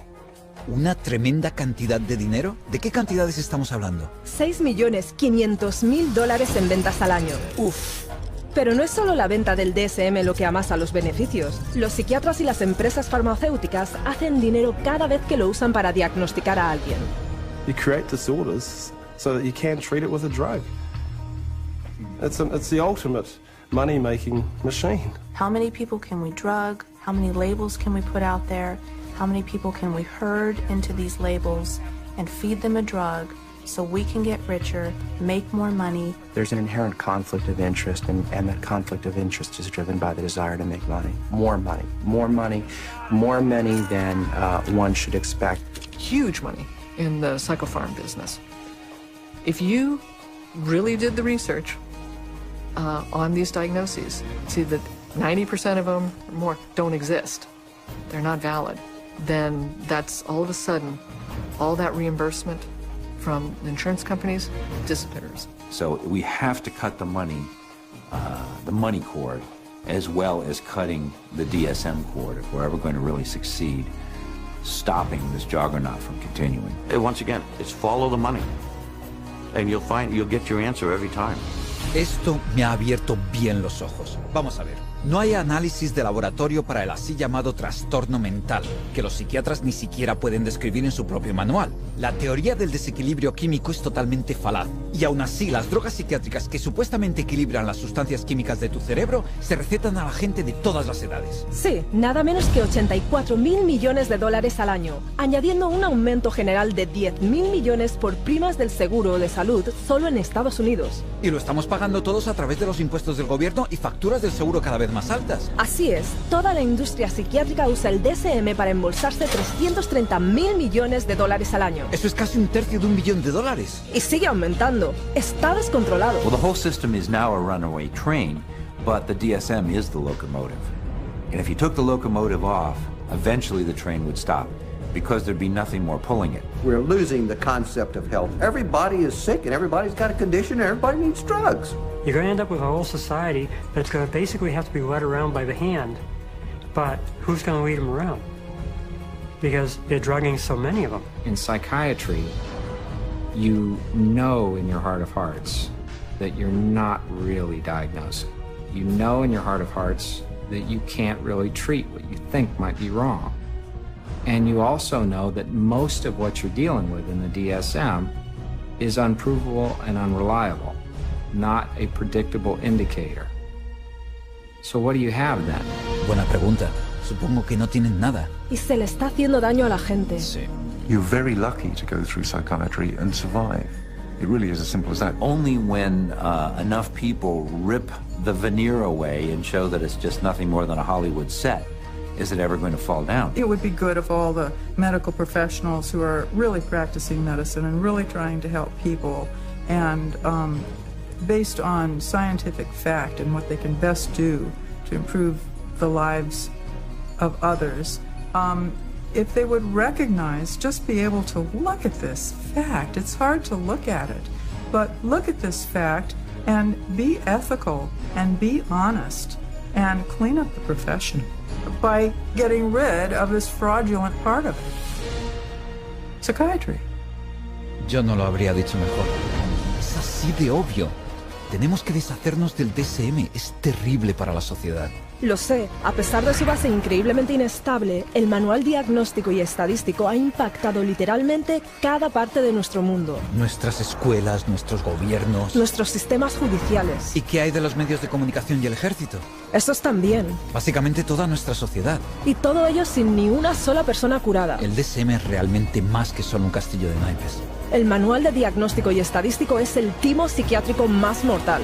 [SPEAKER 1] ¿Una tremenda cantidad de dinero? ¿De qué cantidades estamos hablando?
[SPEAKER 2] $6.500.000 en ventas al año.
[SPEAKER 1] ¡Uf!
[SPEAKER 2] Pero no es solo la venta del DSM lo que amasa los beneficios. Los psiquiatras y las empresas farmacéuticas hacen dinero cada vez que lo usan para diagnosticar a alguien.
[SPEAKER 8] You create disorders so that you can treat it with a drug. It's the ultimate money-making machine.
[SPEAKER 21] How many people can we drug? How many labels can we put out there? How many people can we herd into these labels and feed them a drug so we can get richer, make more money?
[SPEAKER 17] There's an inherent conflict of interest, and that conflict of interest is driven by the desire to make money. More money, more money, more money than one should expect.
[SPEAKER 11] Huge money in the psychopharm business. If you really did the research on these diagnoses, see that 90% of them or more don't exist. They're not valid. Then that's all of a sudden, all that reimbursement from the insurance companies disappears.
[SPEAKER 18] So we have to cut the money cord, as well as cutting the DSM cord if we're ever going to really succeed stopping this juggernaut from continuing.
[SPEAKER 19] Once again, it's follow the money, and you'll get your answer every time.
[SPEAKER 1] Esto me ha abierto bien los ojos. Vamos a ver. No hay análisis de laboratorio para el así llamado trastorno mental, que los psiquiatras ni siquiera pueden describir en su propio manual. La teoría del desequilibrio químico es totalmente falaz. Y aún así, las drogas psiquiátricas que supuestamente equilibran las sustancias químicas de tu cerebro se recetan a la gente de todas las edades.
[SPEAKER 2] Sí, nada menos que $84.000 millones al año, añadiendo un aumento general de $10.000 millones por primas del seguro de salud solo en Estados Unidos.
[SPEAKER 1] Y lo estamos pagando todos a través de los impuestos del gobierno y facturas del seguro cada vez más altas.
[SPEAKER 2] Así es, toda la industria psiquiátrica usa el DSM para embolsarse $330.000 millones al año.
[SPEAKER 1] Eso es casi un tercio de $1 billón.
[SPEAKER 2] Y sigue aumentando. Está descontrolado.
[SPEAKER 18] Well, the whole system is now a runaway train, but the DSM is the locomotive. And if you took the locomotive off, eventually the train would stop, because there'd be nothing more pulling it.
[SPEAKER 28] We're losing the concept of health. Everybody is sick and everybody's got a condition and everybody needs drugs.
[SPEAKER 20] You're going to end up with a whole society that's going to basically have to be led around by the hand. But who's going to lead them around? Because they're drugging so many of them.
[SPEAKER 4] In psychiatry, you know in your heart of hearts that you're not really diagnosing. You know in your heart of hearts that you can't really treat what you think might be wrong. And you also know that most of what you're dealing with in the DSM is unprovable and unreliable, not a predictable indicator. So what do you have then?
[SPEAKER 1] Buena pregunta. Supongo que no tienen nada.
[SPEAKER 2] Y se le está haciendo daño a la gente.
[SPEAKER 1] Sí.
[SPEAKER 3] You're very lucky to go through psychiatry and survive. It really is as simple as that.
[SPEAKER 18] Only when enough people rip the veneer away and show that it's just nothing more than a Hollywood set is it ever going to fall down.
[SPEAKER 5] It would be good if all the medical professionals who are really practicing medicine and really trying to help people and based on scientific fact and what they can best do to improve the lives of others, if they would recognize, just be able to look at this fact. It's hard to look at it, but look at this fact and be ethical and be honest and clean up the profession by getting rid of this fraudulent part of it. Psychiatry.
[SPEAKER 1] Yo no lo habría dicho mejor. Es así de obvio. Tenemos que deshacernos del DSM. Es terrible para la sociedad.
[SPEAKER 2] Lo sé, a pesar de su base increíblemente inestable, el manual diagnóstico y estadístico ha impactado literalmente cada parte de nuestro mundo.
[SPEAKER 1] Nuestras escuelas, nuestros gobiernos...
[SPEAKER 2] Nuestros sistemas judiciales.
[SPEAKER 1] ¿Y qué hay de los medios de comunicación y el ejército?
[SPEAKER 2] Estos también.
[SPEAKER 1] Básicamente toda nuestra sociedad.
[SPEAKER 2] Y todo ello sin ni una sola persona curada.
[SPEAKER 1] El DSM es realmente más que solo un castillo de naipes.
[SPEAKER 2] El manual de diagnóstico y estadístico es el timo psiquiátrico más mortal.